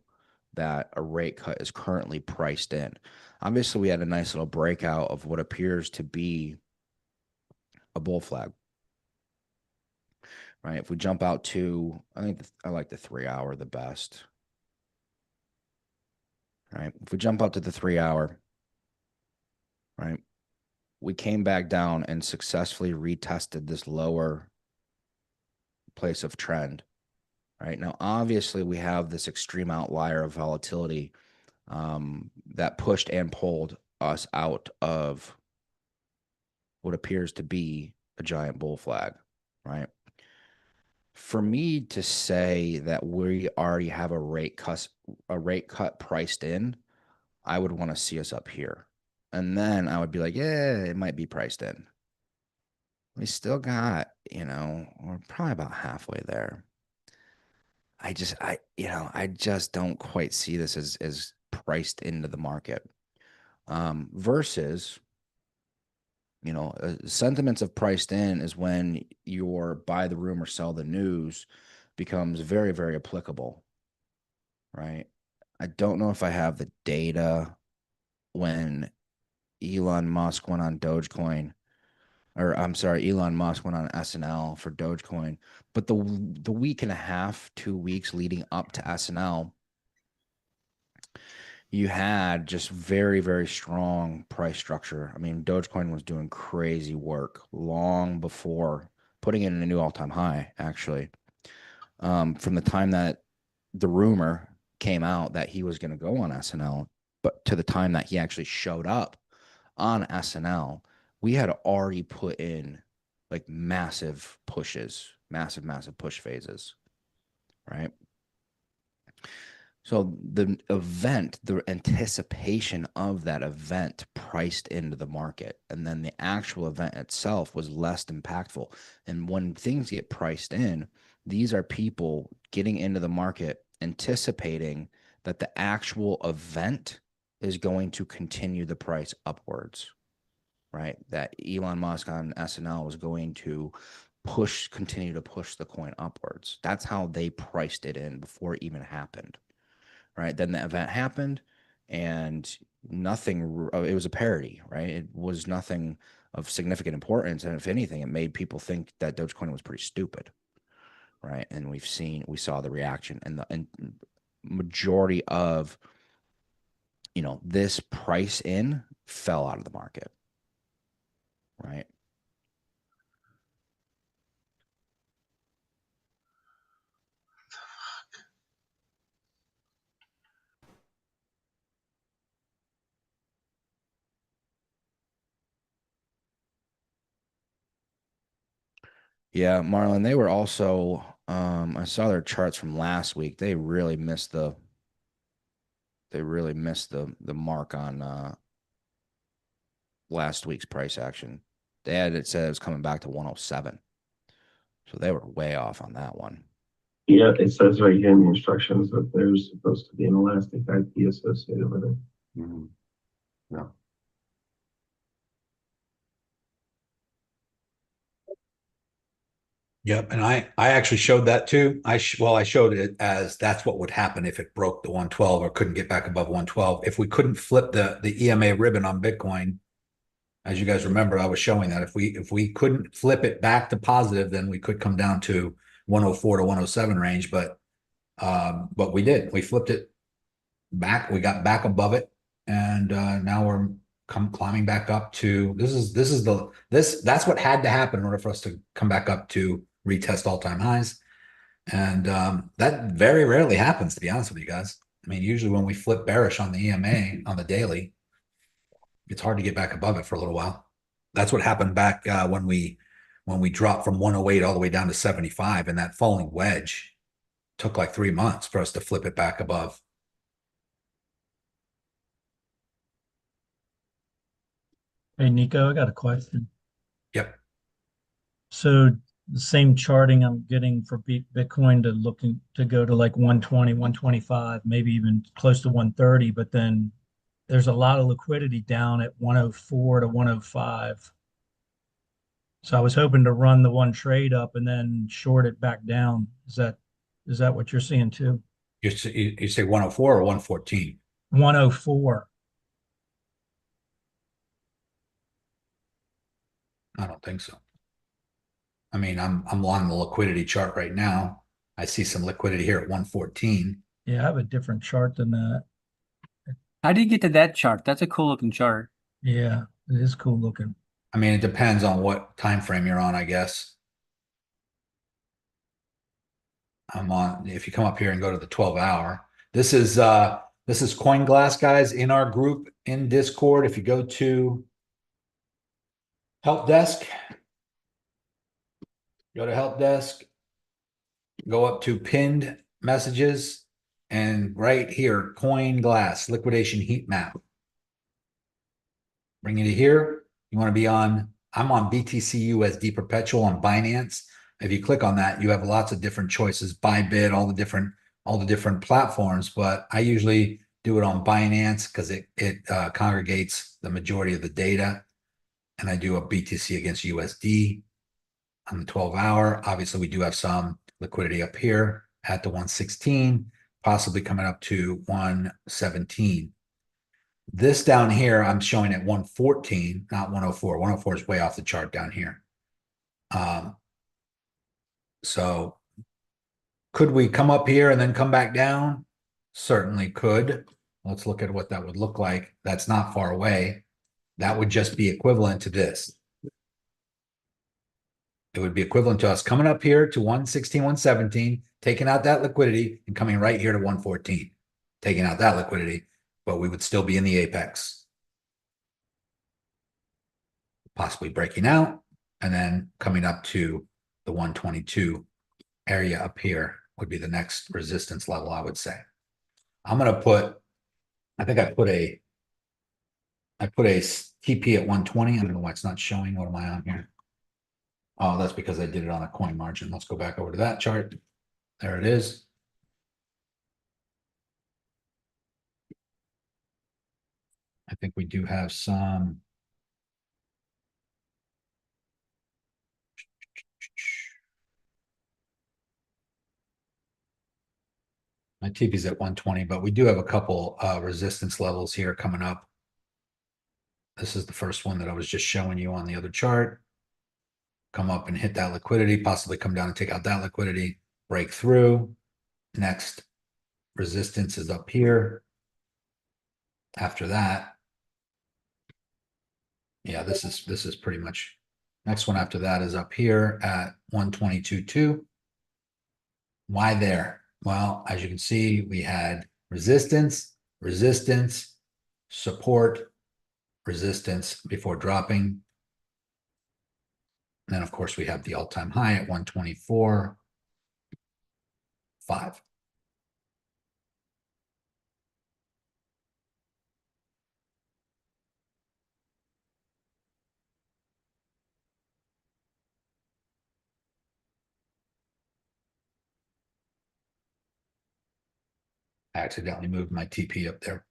that a rate cut is currently priced in. Obviously, we had a nice little breakout of what appears to be a bull flag, right? If we jump out to, I like the 3 hour the best, right? If we jump out to the 3 hour, right? We came back down and successfully retested this lower place of trend. Right now, obviously, we have this extreme outlier of volatility that pushed and pulled us out of what appears to be a giant bull flag, right? For me to say that we already have a rate cut priced in, I would want to see us up here, and then I would be like, yeah, it might be priced in. We still got, we're probably about halfway there. I just don't quite see this as priced into the market. Versus, sentiments of priced in is when your buy the rumor, sell the news becomes very, very applicable, right? I don't know if I have the data when Elon Musk went on Dogecoin, or I'm sorry, Elon Musk went on SNL for Dogecoin, but the week and a half, 2 weeks leading up to SNL, you had just very, very strong price structure. I mean, Dogecoin was doing crazy work long before putting it in a new all-time high, actually. From the time that the rumor came out that he was going to go on SNL, but to the time that he actually showed up on SNL, we had already put in like massive pushes, massive push phases, right? So the event, the anticipation of that event priced into the market, and then the actual event itself was less impactful. And when things get priced in, these are people getting into the market anticipating that the actual event is going to continue the price upwards, right? That Elon Musk on SNL was going to continue to push the coin upwards. That's how they priced it in before it even happened. Right. Then the event happened and nothing, it was a parody, right? It was nothing of significant importance. And if anything, it made people think that Dogecoin was pretty stupid. Right. And we saw the reaction, and the majority of, this price in fell out of the market. Right. Yeah, Marlon, they were also I saw their charts from last week. They really missed the mark on last week's price action. They had it said it was coming back to 107. So they were way off on that one. Yeah, it says right here in the instructions that there's supposed to be an elastic IP associated with it. Mhm. Yeah. Yep, and I actually showed that too. I showed it as that's what would happen if it broke the 112 or couldn't get back above 112. If we couldn't flip the EMA ribbon on Bitcoin, as you guys remember, I was showing that if we couldn't flip it back to positive, then we could come down to 104 to 107 range. But we did. We flipped it back. We got back above it, and now we're climbing back up to that's what had to happen in order for us to come back up to retest all-time highs. And that very rarely happens, to be honest with you guys. I mean, usually when we flip bearish on the EMA on the daily, it's hard to get back above it for a little while. That's what happened back when we dropped from 108 all the way down to 75, and that falling wedge took like 3 months for us to flip it back above. Hey, Nico, I got a question. Yep. So the same charting I'm getting for Bitcoin to looking to go to like 120, 125, maybe even close to 130, but then there's a lot of liquidity down at 104 to 105. So I was hoping to run the one trade up and then short it back down. Is that what you're seeing too? You say 104 or 114? 104. I don't think so. I mean, I'm on the liquidity chart right now. I see some liquidity here at 114. Yeah, I have a different chart than that. How do you get to that chart? That's a cool looking chart. Yeah, it is cool looking. I mean, it depends on what time frame you're on, I guess. I'm on, if you come up here and go to the 12-hour, this is CoinGlass, guys, in our group in Discord. If you go to help desk, go to help desk, go up to pinned messages, and right here, CoinGlass liquidation heat map. Bring you to here. You want to be on, I'm on BTC USD perpetual on Binance. If you click on that, you have lots of different choices, Bybit, all the different platforms, but I usually do it on Binance because it congregates the majority of the data. And I do a BTC against USD on the 12-hour. Obviously, we do have some liquidity up here at the 116, possibly coming up to 117. This down here, I'm showing at 114, not 104. 104 is way off the chart down here. So could we come up here and then come back down? Certainly could. Let's look at what that would look like. That's not far away. That would just be equivalent to this. It would be equivalent to us coming up here to 116, 117, taking out that liquidity and coming right here to 114, taking out that liquidity, but we would still be in the apex. Possibly breaking out and then coming up to the 122 area up here would be the next resistance level, I would say. I'm going to put, I think I put a TP at 120. I don't know why it's not showing. What am I on here? Oh, that's because I did it on a coin margin. Let's go back over to that chart. There it is. I think we do have some. My TP's at 120, but we do have a couple resistance levels here coming up. This is the first one that I was just showing you on the other chart. Come up and hit that liquidity, possibly come down and take out that liquidity, break through. Next resistance is up here. After that, yeah, this is pretty much, next one after that is up here at 122.2. Why there? Well, as you can see, we had resistance, resistance, support, resistance before dropping. And then of course we have the all-time high at 124.5. I accidentally moved my TP up there.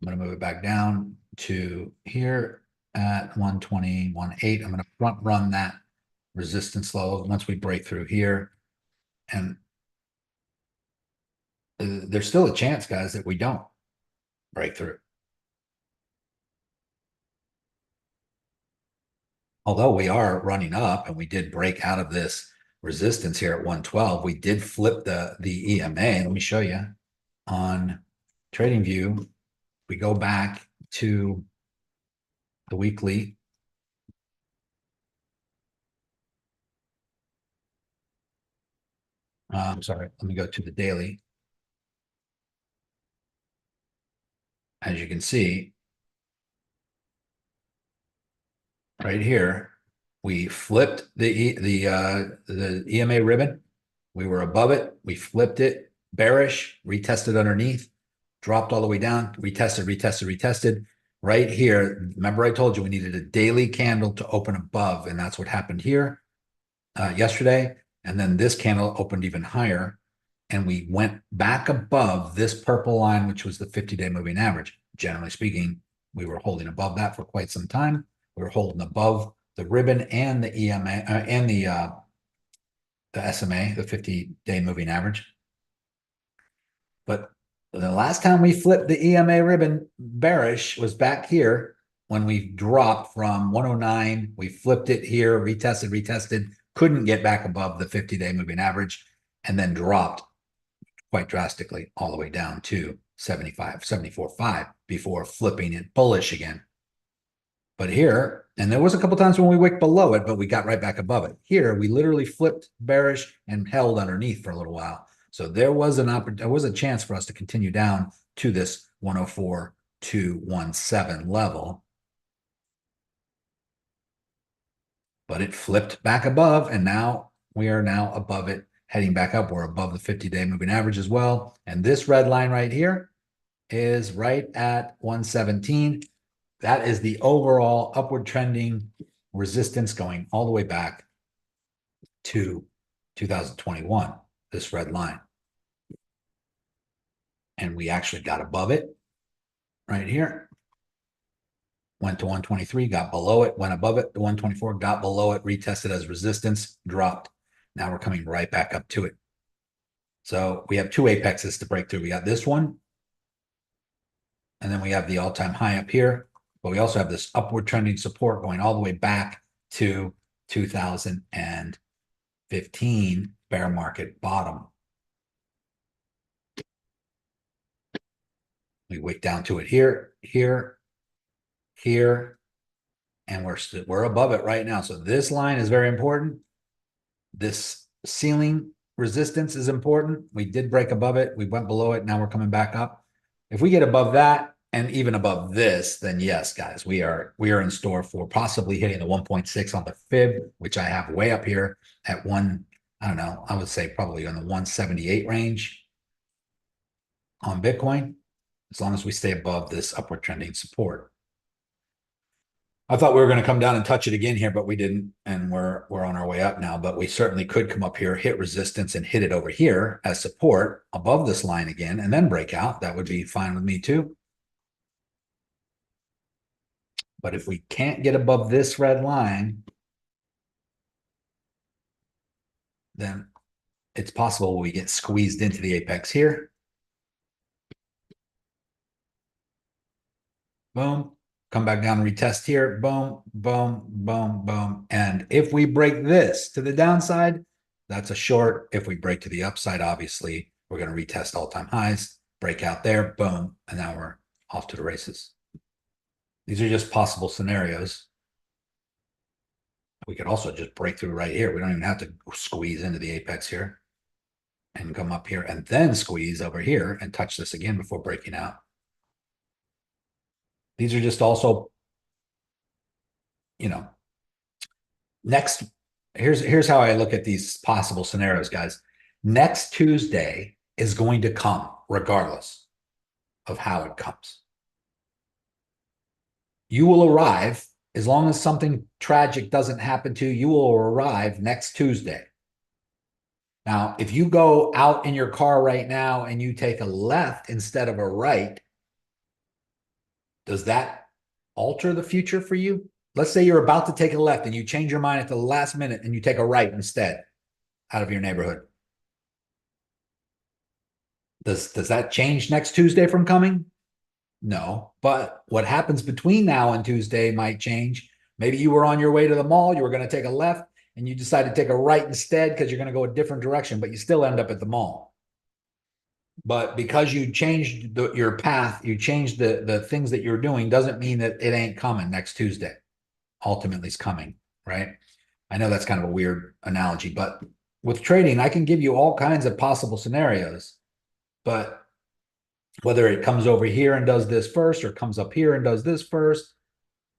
I'm going to move it back down to here at 120.18. I'm going to front run that resistance level once we break through here. And there's still a chance, guys, that we don't break through. Although we are running up and we did break out of this resistance here at 112, we did flip the EMA. Let me show you on TradingView. We go back to the weekly. I'm sorry, let me go to the daily. As you can see, right here, we flipped the EMA ribbon. We were above it. We flipped it bearish, retested underneath, dropped all the way down, retested, retested, retested. Right here, remember I told you we needed a daily candle to open above, and that's what happened here yesterday. And then this candle opened even higher, and we went back above this purple line, which was the 50-day moving average. Generally speaking, we were holding above that for quite some time. We were holding above the ribbon and the EMA and the SMA, the 50-day moving average. But the last time we flipped the EMA ribbon bearish was back here when we dropped from 109. We flipped it here, retested, retested, couldn't get back above the 50-day moving average, and then dropped quite drastically all the way down to 74.5 before flipping it bullish again. But here, and there was a couple times when we wicked below it, but we got right back above it. Here, we literally flipped bearish and held underneath for a little while. So there was a chance for us to continue down to this 104.217 level. But it flipped back above, and now we are now above it, heading back up. We're above the 50-day moving average as well. And this red line right here is right at 117. That is the overall upward trending resistance going all the way back to 2021, this red line. And we actually got above it right here. Went to 123, got below it, went above it to 124, got below it, retested as resistance, dropped. Now we're coming right back up to it. So we have two apexes to break through. We got this one, and then we have the all-time high up here. But we also have this upward trending support going all the way back to 2015 bear market bottom. We wick down to it here, here, here, and we're above it right now. So this line is very important. This ceiling resistance is important. We did break above it. We went below it. Now we're coming back up. If we get above that, and even above this, then yes, guys, we are in store for possibly hitting the 1.6 on the fib, which I have way up here at I don't know, I would say probably on the 178 range on Bitcoin, as long as we stay above this upward trending support. I thought we were going to come down and touch it again here, but we didn't, and we're on our way up now. But we certainly could come up here, hit resistance, and hit it over here as support above this line again, and then break out. That would be fine with me too. But if we can't get above this red line, then it's possible we get squeezed into the apex here. Boom. Come back down and retest here. Boom, boom, boom, boom. And if we break this to the downside, that's a short. If we break to the upside, obviously, we're going to retest all-time highs, break out there, boom, and now we're off to the races. These are just possible scenarios. We could also just break through right here. We don't even have to squeeze into the apex here and come up here and then squeeze over here and touch this again before breaking out. These are just also, you know, next here's how I look at these possible scenarios, guys. Next Tuesday is going to come regardless of how it comes. You will arrive as long as something tragic doesn't happen to you. You will arrive next Tuesday. Now, if you go out in your car right now and you take a left instead of a right, does that alter the future for you? Let's say you're about to take a left and you change your mind at the last minute and you take a right instead out of your neighborhood. Does that change next Tuesday from coming? No, but what happens between now and Tuesday might change. Maybe you were on your way to the mall, you were going to take a left, and you decide to take a right instead because you're going to go a different direction, but you still end up at the mall. But because you changed your path, you changed the things that you're doing, doesn't mean that it ain't coming next Tuesday. Ultimately, it's coming, right? I know that's kind of a weird analogy, but with trading, I can give you all kinds of possible scenarios, but whether it comes over here and does this first or comes up here and does this first,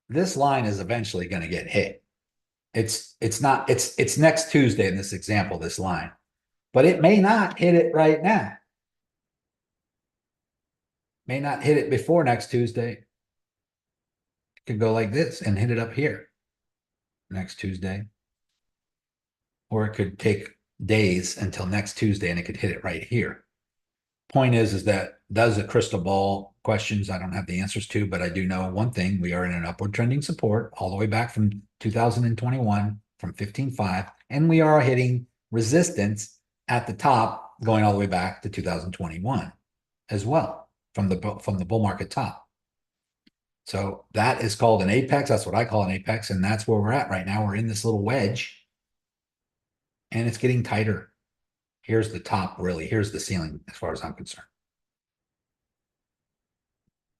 this line is eventually going to get hit. It's next Tuesday in this example, this line, but it may not hit it right now. May not hit it before next Tuesday. It could go like this and hit it up here next Tuesday. Or it could take days until next Tuesday and it could hit it right here. Point is that does a crystal ball questions I don't have the answers to, but I do know one thing. We are in an upward trending support all the way back from 2021 from 15.5, and we are hitting resistance at the top going all the way back to 2021 as well from the bull market top. So that is called an apex. That's what I call an apex, and that's where we're at right now. We're in this little wedge, and it's getting tighter. Here's the top, really. Here's the ceiling as far as I'm concerned.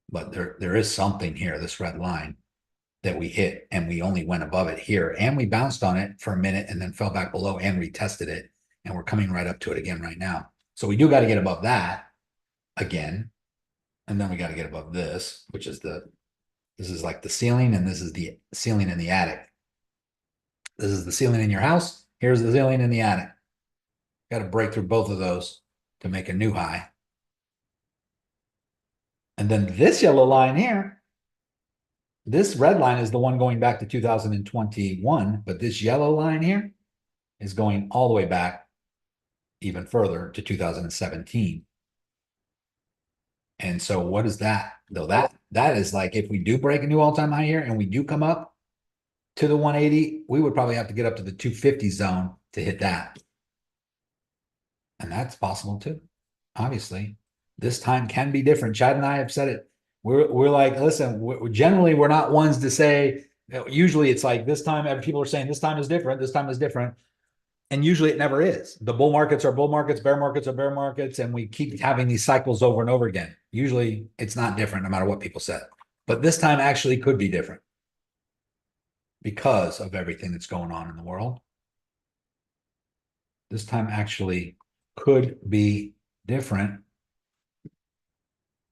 But there is something here, this red line, that we hit, and we only went above it here. And we bounced on it for a minute and then fell back below and retested it. And we're coming right up to it again right now. So we do got to get above that again. And then we got to get above this, which is this is like the ceiling, and this is the ceiling in the attic. This is the ceiling in your house. Here's the ceiling in the attic. Got to break through both of those to make a new high. And then this yellow line here, this red line is the one going back to 2021, but this yellow line here is going all the way back even further to 2017. And so what is that? Though that is like, if we do break a new all-time high here and we do come up to the 180, we would probably have to get up to the 250 zone to hit that. And that's possible too. Obviously, this time can be different. Chad and I have said it. We're like, listen, generally we're not ones to say, usually it's like this time, people are saying this time is different, this time is different. And usually it never is. The bull markets are bull markets, bear markets are bear markets, and we keep having these cycles over and over again. Usually it's not different no matter what people said. But this time actually could be different because of everything that's going on in the world. This time actually could be different.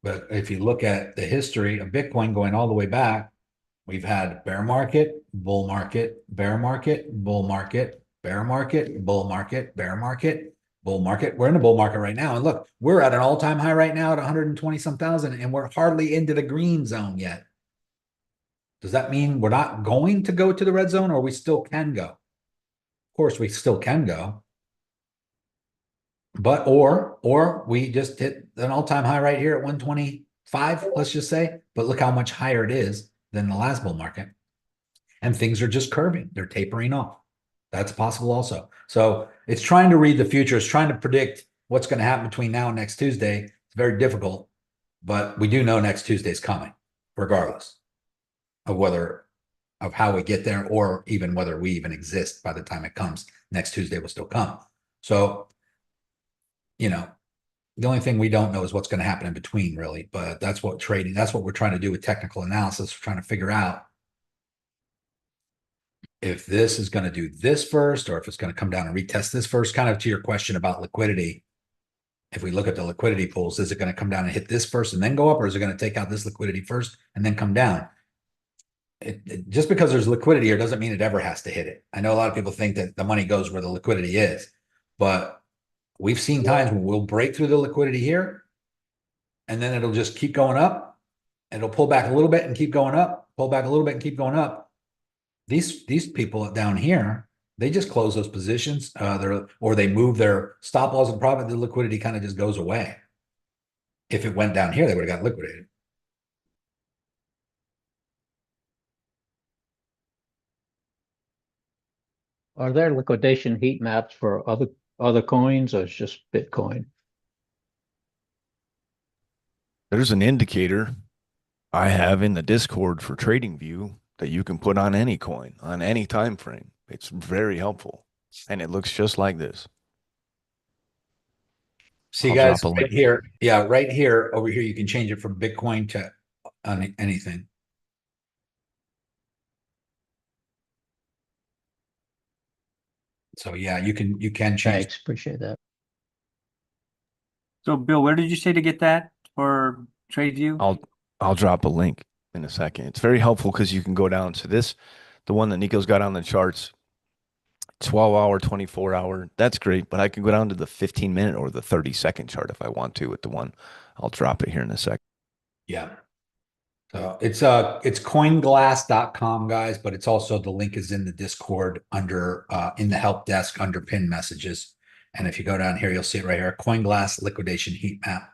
But if you look at the history of Bitcoin going all the way back, we've had bear market, bull market, bear market, bull market, bear market, bull market, bear market, bull market. We're in a bull market right now. And look, we're at an all-time high right now at 120 some thousand, and we're hardly into the green zone yet. Does that mean we're not going to go to the red zone, or we still can go? Of course, we still can go. But or we just hit an all-time high right here at 125, let's just say. But look how much higher it is than the last bull market. And things are just curving. They're tapering off. That's possible also. So it's trying to read the future. It's trying to predict what's going to happen between now and next Tuesday. It's very difficult, but we do know next Tuesday's coming, regardless of how we get there, or even whether we even exist by the time it comes. Next Tuesday will still come. So, you know, the only thing we don't know is what's going to happen in between, really. But that's what trading, that's what we're trying to do with technical analysis. We're trying to figure out if this is going to do this first, or if it's going to come down and retest this first. Kind of to your question about liquidity. If we look at the liquidity pools, is it going to come down and hit this first and then go up, or is it going to take out this liquidity first and then come down? just because there's liquidity here doesn't mean it ever has to hit it. I know a lot of people think that the money goes where the liquidity is, but we've seen times when we'll break through the liquidity here, and then it'll just keep going up. It'll pull back a little bit and keep going up, pull back a little bit and keep going up. These people down here, they just close those positions, or they move their stop loss and profit. The liquidity kind of just goes away. If it went down here, they would have got liquidated. Are there liquidation heat maps for other coins, or it's just Bitcoin? There's an indicator I have in the Discord for TradingView that you can put on any coin on any time frame. It's very helpful, and it looks just like this. See, I'll guys, drop a right link. here. Yeah, right here, over here, you can change it from Bitcoin to anything. So yeah, you can change. Thanks, appreciate that. So Bill, where did you say to get that for TradeView? I'll drop a link in a second. It's very helpful because you can go down to this, the one that Nico's got on the charts, 12-hour, 24-hour. That's great, but I can go down to the 15-minute or the 30-second chart if I want to with the one. I'll drop it here in a second. Yeah. So it's coinglass.com, guys, but it's also, the link is in the Discord under in the help desk under pinned messages. And if you go down here, you'll see it right here, CoinGlass liquidation heat map.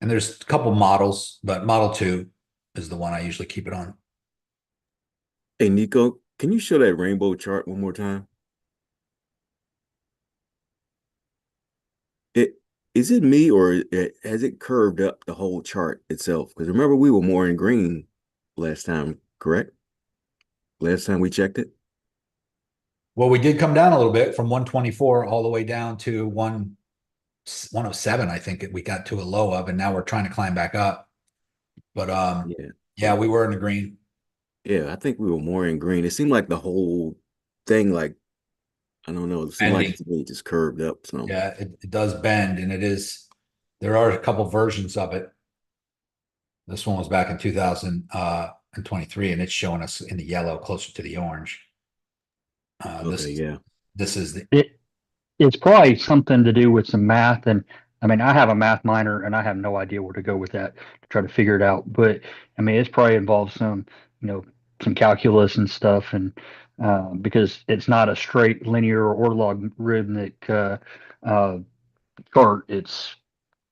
And there's a couple models, but model 2 is the one I usually keep it on. Hey, Nico, can you show that rainbow chart one more time? Is it me, or has it curved up the whole chart itself? Because remember, we were more in green last time, correct? Last time we checked it? Well, we did come down a little bit from 124 all the way down to 107. I think we got to a low of, and now we're trying to climb back up. But yeah, we were in the green. Yeah, I think we were more in green. It seemed like the whole thing, like, I don't know, it seemed like it just curved up some. Yeah, it does bend, and there are a couple versions of it. This one was back in 2023, and it's showing us in the yellow closer to the orange. This is it's probably something to do with some math. And I mean, I have a math minor and I have no idea where to go with that to try to figure it out. But I mean, it's probably involves some, some calculus and stuff. And because it's not a straight linear or logarithmic chart, it's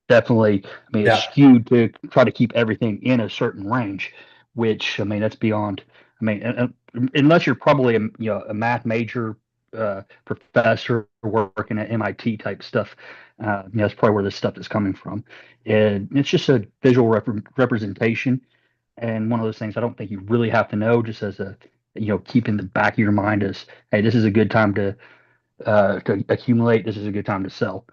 definitely, I mean, it's skewed to try to keep everything in a certain range, which, I mean, that's beyond, I mean, unless you're probably a math major professor working at MIT type stuff, that's probably where this stuff is coming from. And it's just a visual representation. And one of those things I don't think you really have to know, just as a, keep in the back of your mind as, hey, this is a good time to accumulate. This is a good time to sell.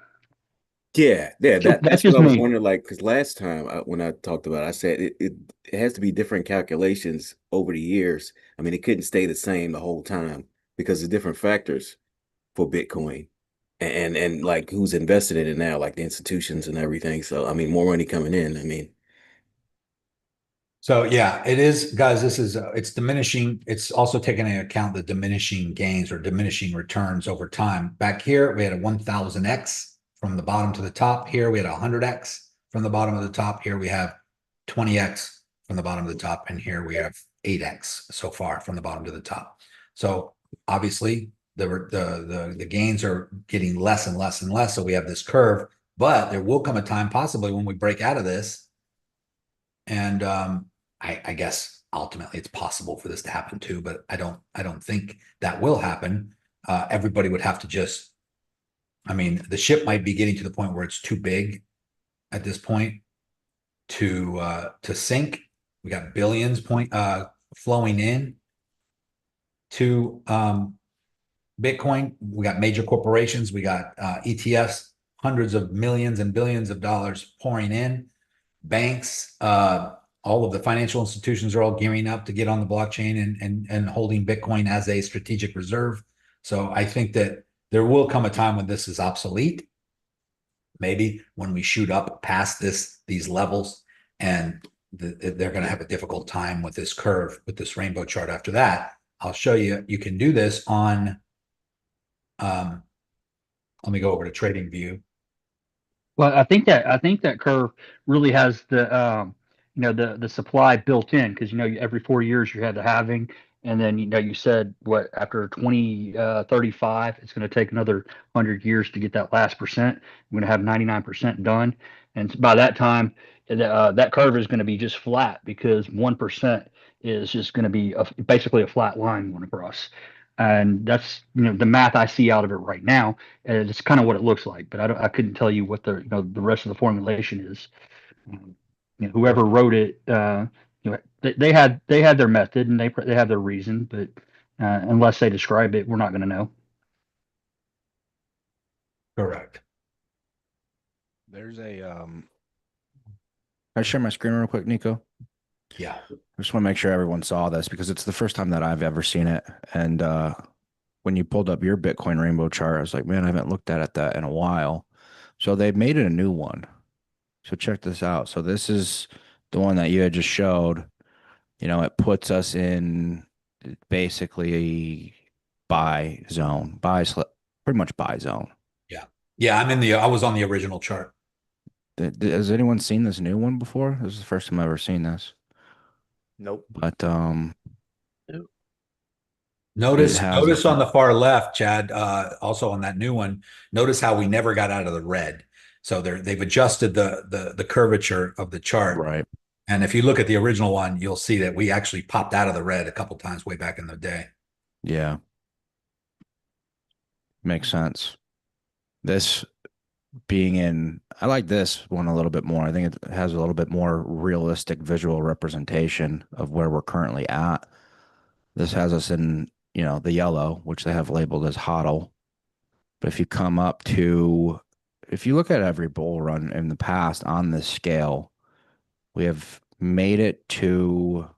Yeah, So that's just what I was me. wondering. Like, because last time when I talked about it, I said it has to be different calculations over the years. I mean, it couldn't stay the same the whole time because of different factors for Bitcoin, and like who's invested in it now, like the institutions and everything. So I mean, more money coming in. I mean, so yeah, it is, guys. This is it's diminishing. It's also taking into account the diminishing gains or diminishing returns over time. Back here, we had a 1000x from the bottom to the top. Here we had 100x from the bottom of the top. Here we have 20x from the bottom of the top, and here we have 8x so far from the bottom to the top. So obviously the gains are getting less and less and less. So we have this curve, but there will come a time possibly when we break out of this. And I guess ultimately it's possible for this to happen too, but I don't think that will happen. Everybody would have to just, I mean, the ship might be getting to the point where it's too big at this point to sink. We got billions flowing in to Bitcoin. We got major corporations. We got ETFs, hundreds of millions and billions of dollars pouring in. Banks, all of the financial institutions are all gearing up to get on the blockchain and holding Bitcoin as a strategic reserve. So I think that there will come a time when this is obsolete. Maybe when we shoot up past these levels, and they're going to have a difficult time with this curve, with this rainbow chart. After that, I'll show you. You can do this on. Let me go over to Trading View. Well, I think that curve really has the the supply built in, because every 4 years you had the halving, and then you said what, after 2035 it's going to take another 100 years to get that last percent. We're going to have 99% done, and by that time that curve is going to be just flat, because 1% is just going to be basically a flat line going across, and that's the math I see out of it right now. And it's kind of what it looks like, but I couldn't tell you what the rest of the formulation is. Whoever wrote it, they had their method, and they had their reason, but unless they describe it, we're not going to know. Correct. There's a Can I share my screen real quick, Nico? Yeah. I just want to make sure everyone saw this, because it's the first time that I've ever seen it. And when you pulled up your Bitcoin rainbow chart, I was like, man, I haven't looked at that in a while. So they made it a new one. So check this out. So this is the one that you had just showed. It puts us in basically buy zone, pretty much buy zone. Yeah. Yeah. I was on the original chart. Has anyone seen this new one before? This is the first time I've ever seen this. Nope. But Notice has on the far left, Chad, also on that new one, notice how we never got out of the red. So they've adjusted the curvature of the chart. Right. And if you look at the original one, you'll see that we actually popped out of the red a couple times way back in the day. Yeah. Makes sense. This I like this one a little bit more. I think it has a little bit more realistic visual representation of where we're currently at. This has us in, the yellow, which they have labeled as HODL. But if you look at every bull run in the past on this scale, we have made it to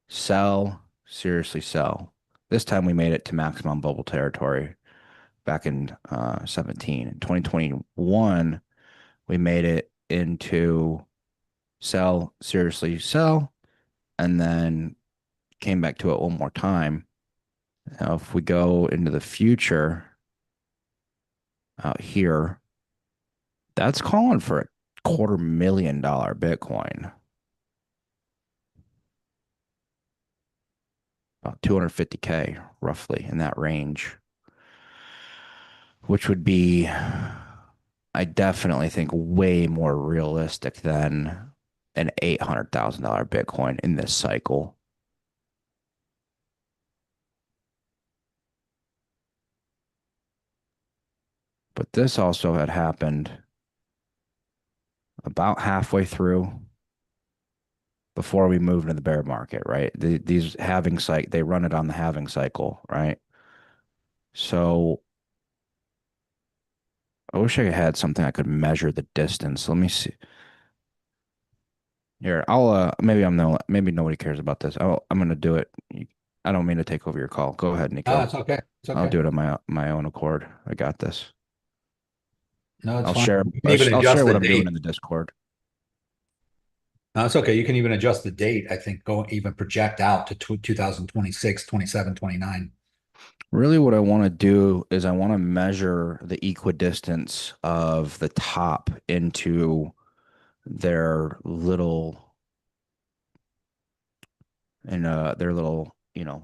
sell, seriously sell. This time we made it to maximum bubble territory back in 17. In 2021, we made it into sell, seriously sell, and then came back to it one more time. Now, if we go into the future out here, that's calling for a $250,000 Bitcoin. About 250K roughly in that range, which would be, I definitely think, way more realistic than an $800,000 Bitcoin in this cycle. But this also had happened about halfway through before we moved into the bear market, right? These halving cycle, they run it on the halving cycle, right? So I wish I had something I could measure the distance. Let me see. Here, maybe maybe nobody cares about this. I'm gonna do it. I don't mean to take over your call. Go ahead, Nico. Oh, it's okay. It's okay. I'll do it on my own accord. I got this. No, it's I'll fine. share. I'll share what I'm doing in the Discord. No, it's okay. You can even adjust the date. I think even project out to 2026, 27, 29. Really, what I want to do is I want to measure the equidistance of the top into their little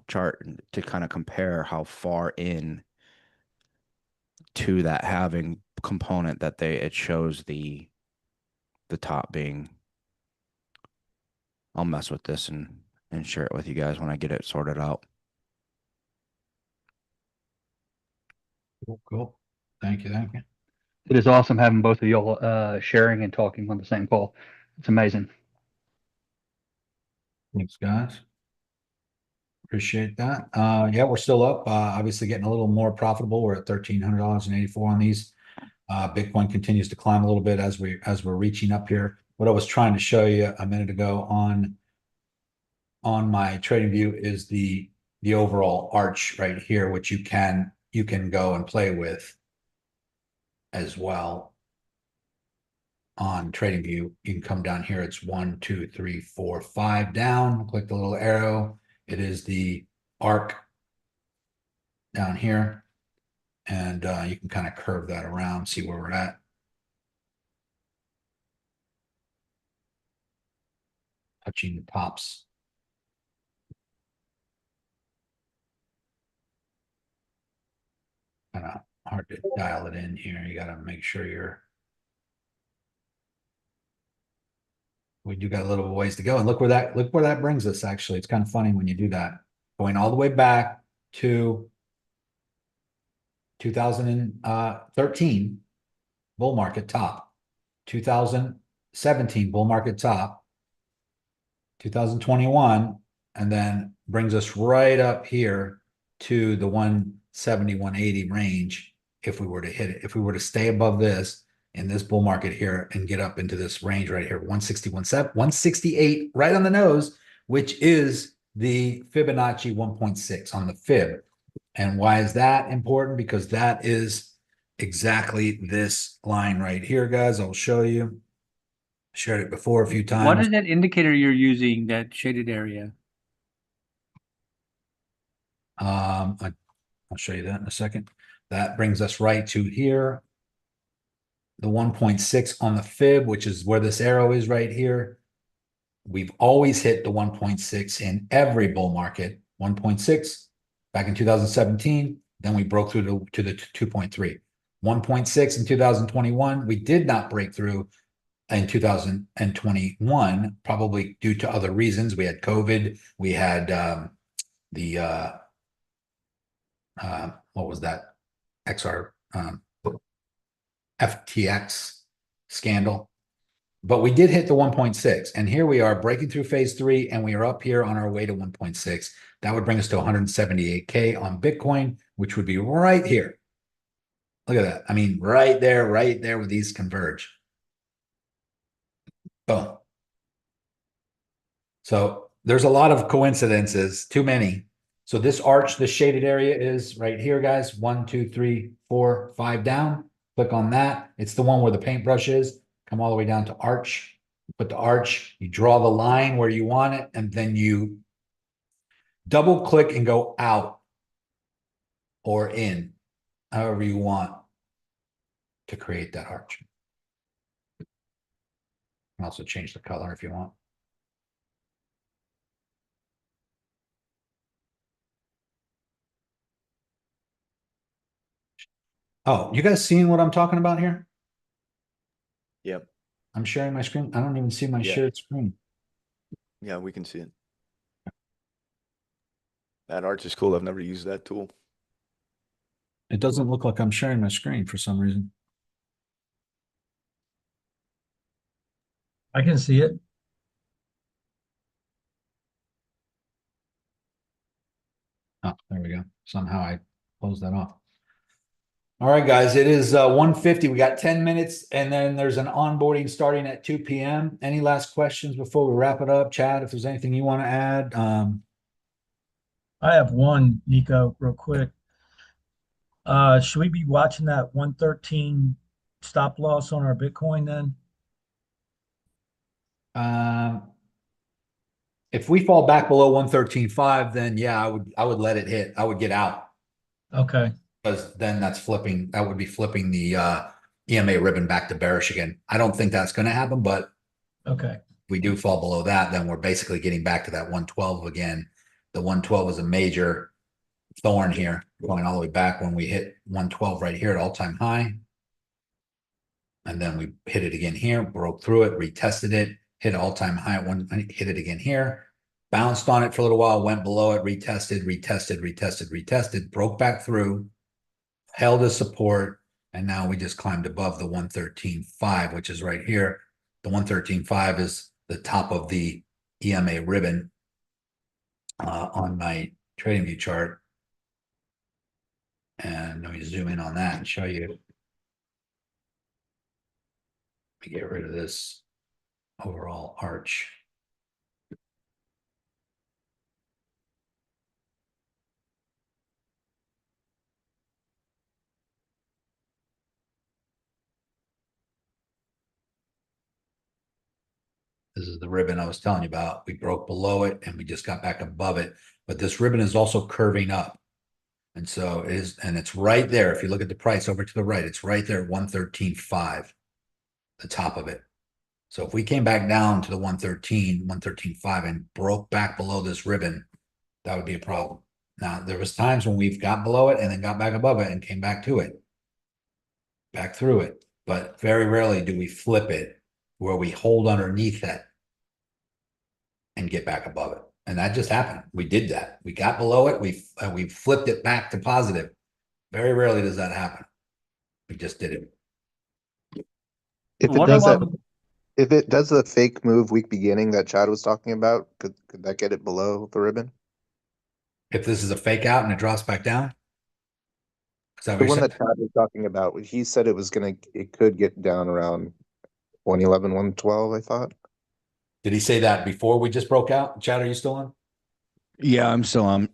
chart to kind of compare how far in to that halving component that it shows the top being. I'll mess with this and share it with you guys when I get it sorted out. Cool. Thank you. It is awesome having both of y'all sharing and talking on the same call. It's amazing. Thanks, guys. Appreciate that. Yeah, we're still up. Obviously getting a little more profitable. We're at $1,300.84 on these. Bitcoin continues to climb a little bit as we're reaching up here. What I was trying to show you a minute ago on my trading view is the overall arch right here, which you can go and play with as well. on TradingView, you can come down here. It's 1, 2, 3, 4, 5 down. Click the little arrow. It is the arc down here. And you can kind of curve that around, see where we're at. Touching the tops. Kind of hard to dial it in here. You got to make sure we do got a little ways to go. And look where that brings us, actually. It's kind of funny when you do that. Going all the way back to 2013 bull market top, 2017 bull market top, 2021, and then brings us right up here to the 170, 180 range. If we were to hit it, if we were to stay above this in this bull market here and get up into this range right here, 160, 168, right on the nose, which is the Fibonacci 1.6 on the fib. And why is that important? Because that is exactly this line right here, guys. I'll show you. Shared it before a few times. What is that indicator you're using, that shaded area? I'll show you that in a second. That brings us right to here. The 1.6 on the fib, which is where this arrow is right here. We've always hit the 1.6 in every bull market. 1.6 back in 2017. Then we broke through to the 2.3. 1.6 in 2021. We did not break through in 2021, probably due to other reasons. We had COVID. We had what was that? XR FTX scandal. But we did hit the 1.6, and here we are breaking through phase 3, and we are up here on our way to 1.6. That would bring us to 178K on Bitcoin, which would be right here. Look at that. I mean, right there where these converge. Boom. So there's a lot of coincidences, too many. So this arch, the shaded area is right here, guys. 1, 2, 3, 4, 5 down. Click on that. It's the one where the paintbrush is. Come all the way down to arch. Put the arch, you draw the line where you want it, and then you double click and go out or in, however you want to create that arch. You can also change the color if you want. Oh, you guys seeing what I'm talking about here? Yep. I'm sharing my screen. I don't even see my shared screen. Yeah, we can see it. That arch is cool. I've never used that tool. It doesn't look like I'm sharing my screen for some reason. I can see it. Oh, there we go. Somehow I closed that off. All right, guys, it is 1:50. We got 10 minutes, and then there's an onboarding starting at 2 p.m. Any last questions before we wrap it up? Chad, if there's anything you want to add? I have one, Nico, real quick. Should we be watching that 113 stop loss on our Bitcoin then? If we fall back below 113.5, then yeah, I would let it hit. I would get out. Okay. Because then that's flipping. That would be flipping the EMA ribbon back to bearish again. I don't think that's going to happen, but okay, if we do fall below that, then we're basically getting back to that 112 again. The 112 was a major thorn here, going all the way back when we hit 112 right here at all-time high. And then we hit it again here, broke through it, retested it, hit all-time high at one, hit it again here, bounced on it for a little while, went below it, retested, broke back through, held as support, and now we just climbed above the 113.5, which is right here. The 113.5 is the top of the EMA ribbon on my TradingView chart. And let me zoom in on that and show you. Let me get rid of this overall arch. This is the ribbon I was telling you about. We broke below it and we just got back above it. But this ribbon is also curving up. And so it is, and it's right there. If you look at the price over to the right, it's right there at 113.5, the top of it. So if we came back down to the 113.5 and broke back below this ribbon, that would be a problem. Now, there was times when we've got below it and then got back above it and came back to it, back through it. But very rarely do we flip it where we hold underneath that and get back above it. And that just happened. We did that. We got below it. We flipped it back to positive. Very rarely does that happen. We just did it. If it does that, if it does the fake move week beginning that Chad was talking about, could that get it below the ribbon? If this is a fake out and it drops back down? Is that The what one you that said? Chad was talking about, he said it could get down around 111, 112, I thought. Did he say that before we just broke out? Chad, are you still on? Yeah, I'm still on.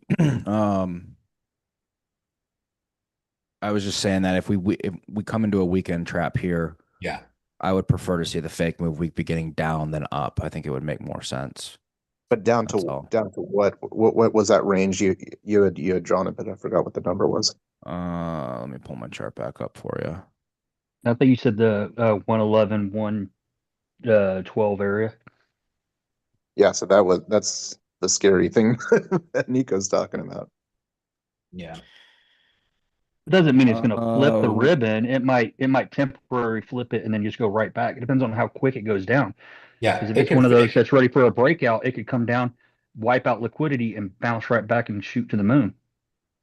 I was just saying that if we come into a weekend trap here, yeah, I would prefer to see the fake move week beginning down than up. I think it would make more sense. But down to what? What was that range you had drawn it, but I forgot what the number was. Let me pull my chart back up for you. I think you said the 111, 112 area. Yeah, so that's the scary thing that Nico's talking about. Yeah. It doesn't mean it's going to flip the ribbon. It might temporarily flip it and then just go right back. It depends on how quick it goes down. Yeah. Because if it's one of those that's ready for a breakout, it could come down, wipe out liquidity, and bounce right back and shoot to the moon.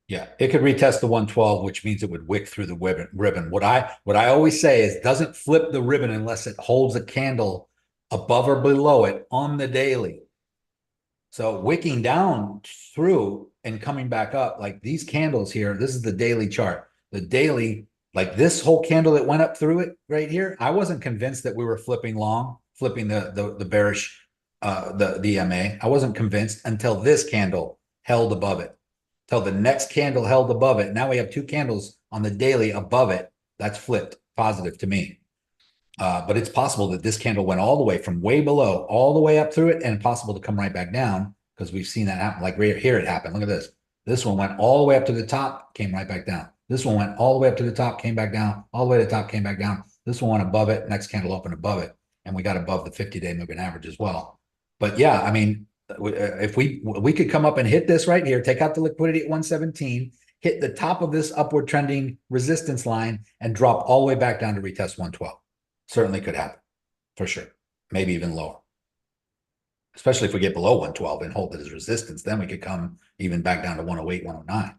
Yeah, it could retest the 112, which means it would wick through the ribbon. What I always say is doesn't flip the ribbon unless it holds a candle above or below it on the daily. So wicking down through and coming back up, like these candles here, this is the daily chart. The daily, like this whole candle that went up through it right here, I wasn't convinced that we were flipping the bearish the EMA. I wasn't convinced until this candle held above it. Till the next candle held above it. Now we have two candles on the daily above it. That's flipped positive to me. But it's possible that this candle went all the way from way below, all the way up through it, and possible to come right back down because we've seen that happen. Like right here, it happened. Look at this. This one went all the way up to the top, came right back down. This one went all the way up to the top, came back down, all the way to the top, came back down. This one went above it. Next candle opened above it, and we got above the 50-day moving average as well. But yeah, I mean, if we could come up and hit this right here, take out the liquidity at 117, hit the top of this upward trending resistance line, and drop all the way back down to retest 112. Certainly could happen, for sure. Maybe even lower. Especially if we get below 112 and hold it as resistance, then we could come even back down to 108, 109.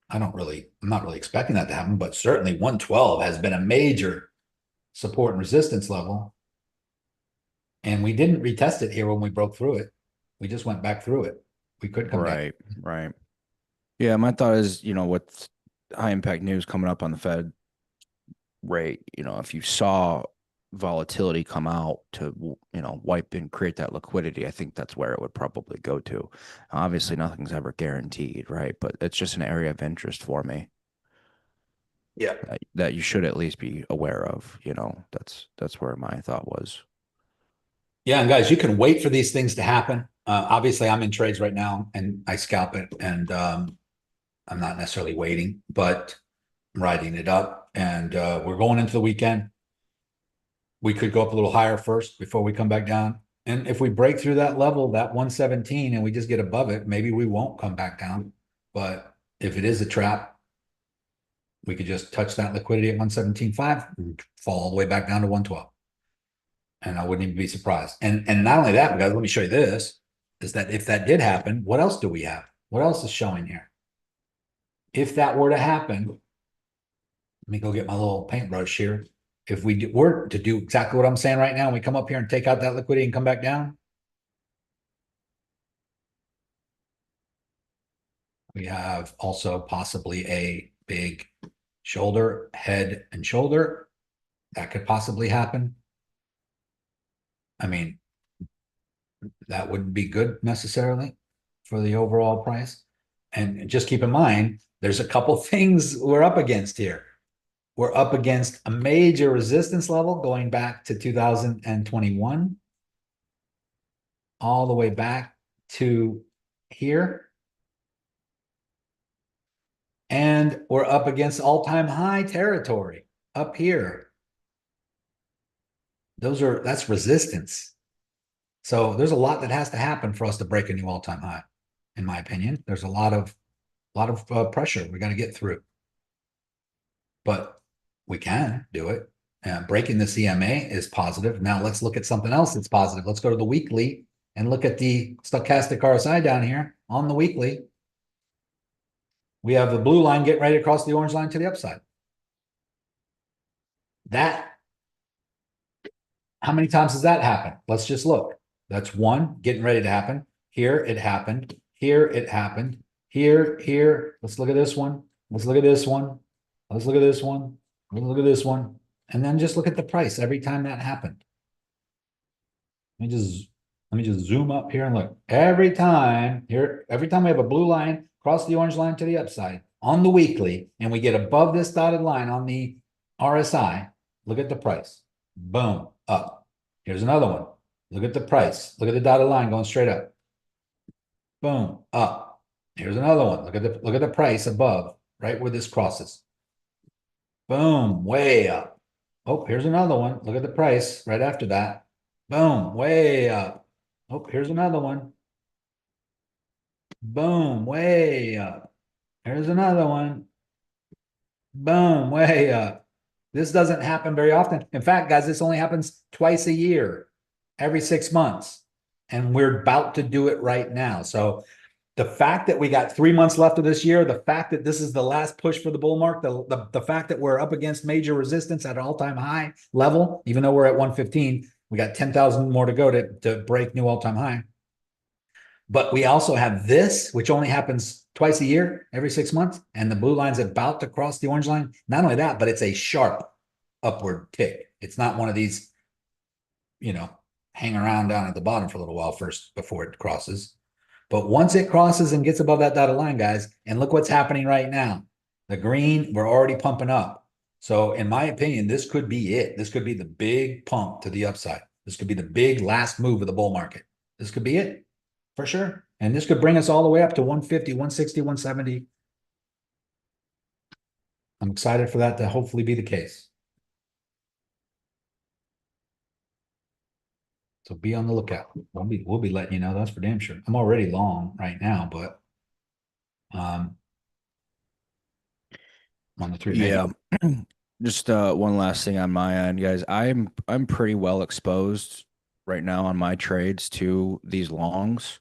I'm not really expecting that to happen, but certainly 112 has been a major support and resistance level. And we didn't retest it here when we broke through it. We just went back through it. We could come back. Right. Yeah, my thought is, with high impact news coming up on the Fed rate, if you saw volatility come out to, wipe and create that liquidity, I think that's where it would probably go to. Obviously, nothing's ever guaranteed, right? But it's just an area of interest for me. Yeah. That you should at least be aware of, that's where my thought was. Yeah, and guys, you can wait for these things to happen. Obviously, I'm in trades right now, and I scalp it, and I'm not necessarily waiting, but I'm riding it up, and we're going into the weekend. We could go up a little higher first before we come back down, and if we break through that level, that 117, and we just get above it, maybe we won't come back down. But if it is a trap, we could just touch that liquidity at 117.5 and fall all the way back down to 112. And I wouldn't even be surprised. And not only that, guys, let me show you this, is that if that did happen, what else do we have? What else is showing here? If that were to happen, let me go get my little paintbrush here. If we were to do exactly what I'm saying right now, and we come up here and take out that liquidity and come back down, we have also possibly a big shoulder, head and shoulder. That could possibly happen. I mean, that wouldn't be good necessarily for the overall price. And just keep in mind, there's a couple things we're up against here. we're up against a major resistance level going back to 2021, all the way back to here. And we're up against all-time high territory up here. That's resistance. So there's a lot that has to happen for us to break a new all-time high, in my opinion. There's a lot of pressure we got to get through, but we can do it. Breaking the CMA is positive. Now let's look at something else that's positive. Let's go to the weekly and look at the stochastic RSI down here on the weekly. We have the blue line getting ready to cross the orange line to the upside. How many times does that happen? Let's just look. That's one getting ready to happen. Here it happened. Here it happened. Here. Let's look at this one. Let's look at this one. Let's look at this one. Let's look at this one. And then just look at the price every time that happened. Let me just zoom up here and look. Every time we have a blue line cross the orange line to the upside on the weekly, and we get above this dotted line on the RSI, look at the price. Boom, up. Here's another one. Look at the price. Look at the dotted line going straight up. Boom, up. Here's another one. Look at the price above, right where this crosses. Boom, way up. Oh, here's another one. Look at the price right after that. Boom, way up. Oh, here's another one. Boom, way up. Here's another one. Boom, way up. This doesn't happen very often. In fact, guys, this only happens twice a year, every 6 months. And we're about to do it right now. So the fact that we got 3 months left of this year, the fact that this is the last push for the bull market, the fact that we're up against major resistance at an all-time high level, even though we're at 115, we got 10,000 more to go to break new all-time high. But we also have this, which only happens twice a year, every 6 months, and the blue line's about to cross the orange line. Not only that, but it's a sharp upward tick. It's not one of these, hang around down at the bottom for a little while first before it crosses. But once it crosses and gets above that dotted line, guys, and look what's happening right now. The green, we're already pumping up. So in my opinion, this could be it. This could be the big pump to the upside. This could be the big last move of the bull market. This could be it. For sure. And this could bring us all the way up to 150, 160, 170. I'm excited for that to hopefully be the case. So be on the lookout. We'll be letting you know, that's for damn sure. I'm already long right now, but on the 3 minute. Yeah. Just one last thing on my end, guys. I'm pretty well exposed right now on my trades to these longs.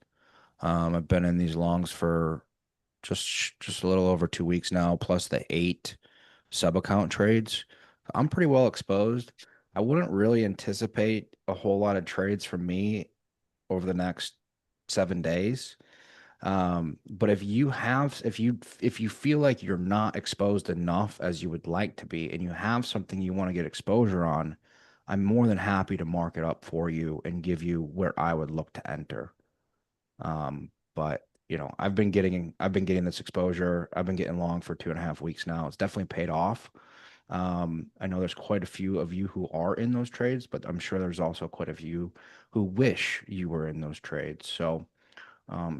I've been in these longs for just a little over 2 weeks now, plus the 8 sub account trades. I'm pretty well exposed. I wouldn't really anticipate a whole lot of trades from me over the next 7 days. But if you feel like you're not exposed enough as you would like to be, and you have something you want to get exposure on, I'm more than happy to mark it up for you and give you where I would look to enter. But I've been getting this exposure. I've been getting long for 2.5 weeks now. It's definitely paid off. I know there's quite a few of you who are in those trades, but I'm sure there's also quite a few who wish you were in those trades. So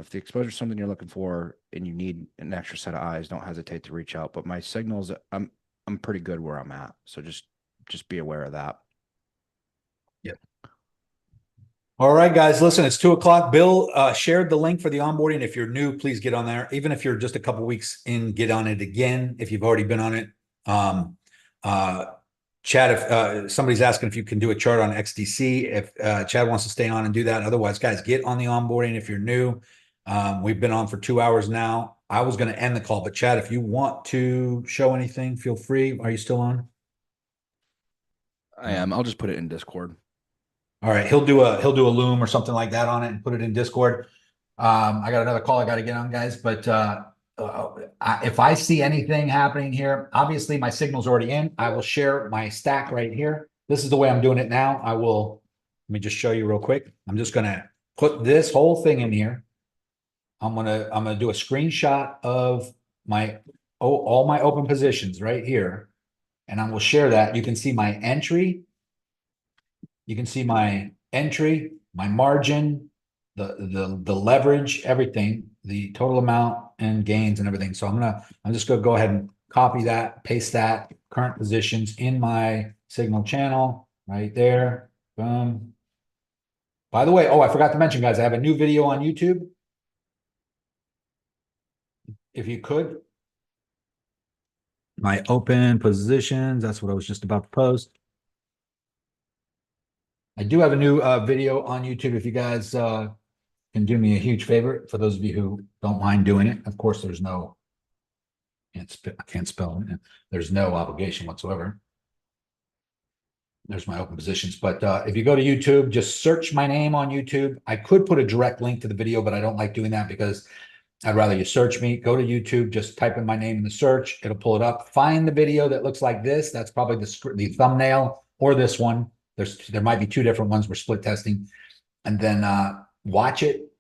if the exposure is something you're looking for and you need an extra set of eyes, don't hesitate to reach out. But my signals, I'm pretty good where I'm at. So just be aware of that. Yep. All right, guys, listen, it's 2:00. Bill shared the link for the onboarding. If you're new, please get on there. Even if you're just a couple weeks in, get on it again. If you've already been on it, Chad, if somebody's asking if you can do a chart on XDC, if Chad wants to stay on and do that. Otherwise, guys, get on the onboarding if you're new. We've been on for 2 hours now. I was going to end the call, but Chad, if you want to show anything, feel free. Are you still on? I am. I'll just put it in Discord. All right, he'll do a loom or something like that on it and put it in Discord. I got another call I got to get on, guys, but if I see anything happening here, obviously my signal's already in. I will share my stack right here. This is the way I'm doing it now. Let me just show you real quick. I'm just gonna put this whole thing in here. I'm gonna do a screenshot of all my open positions right here. and I will share that. You can see my entry. You can see my entry, my margin, the leverage, everything, the total amount and gains and everything. So I'm just gonna go ahead and copy that, paste that, current positions in my signal channel right there. Boom. By the way, oh, I forgot to mention, guys, I have a new video on YouTube. If you could. My open positions, that's what I was just about to post. I do have a new video on YouTube. If you guys can do me a huge favor, for those of you who don't mind doing it. Of course, there's no, I can't spell it. There's no obligation whatsoever. There's my open positions. But if you go to YouTube, just search my name on YouTube. I could put a direct link to the video, but I don't like doing that because I'd rather you search me. Go to YouTube, just type in my name in the search. It'll pull it up. Find the video that looks like this. That's probably the thumbnail, or this one. There might be two different ones we're split testing. And then watch it,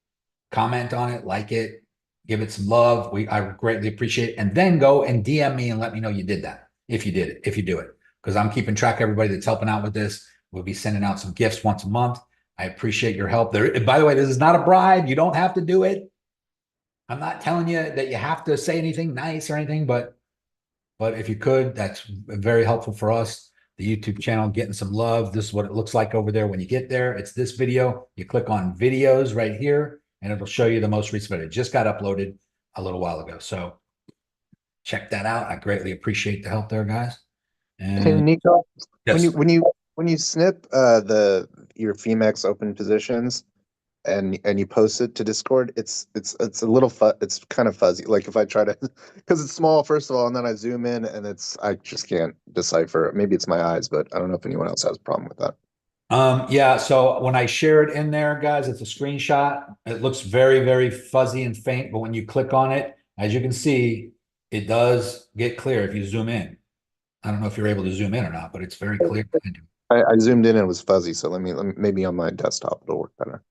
comment on it, like it, give it some love. I greatly appreciate it. And then go and DM me and let me know you did that. If you did it, if you do it, because I'm keeping track of everybody that's helping out with this. We'll be sending out some gifts once a month. I appreciate your help there. By the way, this is not a bribe. You don't have to do it. I'm not telling you that you have to say anything nice or anything, but if you could, that's very helpful for us. The YouTube channel getting some love. This is what it looks like over there when you get there. It's this video. You click on videos right here, and it'll show you the most recent video. It just got uploaded a little while ago. So check that out. I greatly appreciate the help there, guys. And Hey, Nico, yes. when you snip your Phemex open positions and you post it to Discord, it's a little it's kind of fuzzy. Like if I try to, because it's small first of all, and then I zoom in and I just can't decipher. Maybe it's my eyes, but I don't know if anyone else has a problem with that. Yeah, so when I share it in there, guys, it's a screenshot. It looks very, very fuzzy and faint, but when you click on it, as you can see, it does get clear if you zoom in. I don't know if you're able to zoom in or not, but it's very clear. I zoomed in and it was fuzzy, so let me maybe on my desktop it'll work better.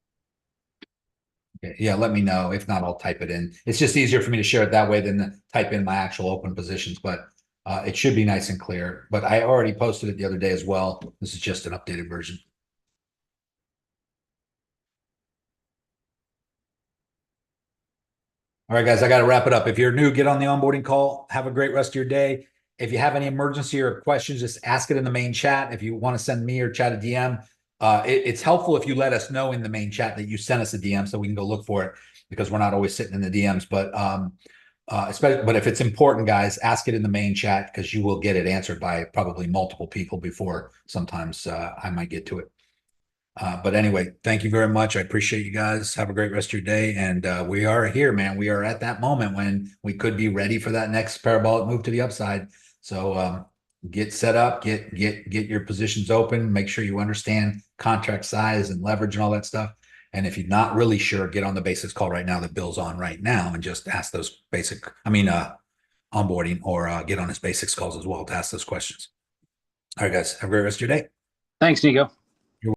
Okay, yeah, let me know. If not, I'll type it in. It's just easier for me to share it that way than to type in my actual open positions, but it should be nice and clear. But I already posted it the other day as well. This is just an updated version. All right, guys, I got to wrap it up. If you're new, get on the onboarding call. Have a great rest of your day. If you have any emergency or questions, just ask it in the main chat. If you want to send me or chat a DM, it's helpful if you let us know in the main chat that you sent us a DM so we can go look for it, because we're not always sitting in the DMs. But but if it's important, guys, ask it in the main chat, because you will get it answered by probably multiple people before sometimes I might get to it. But anyway, thank you very much. I appreciate you guys. Have a great rest of your day. And we are here, man. We are at that moment when we could be ready for that next parabolic move to the upside. So get set up, get your positions open, make sure you understand contract size and leverage and all that stuff. And if you're not really sure, get on the basics call right now that Bill's on right now and just ask those onboarding, or get on his basics calls as well to ask those questions. All right, guys, have a great rest of your day. Thanks, Nico.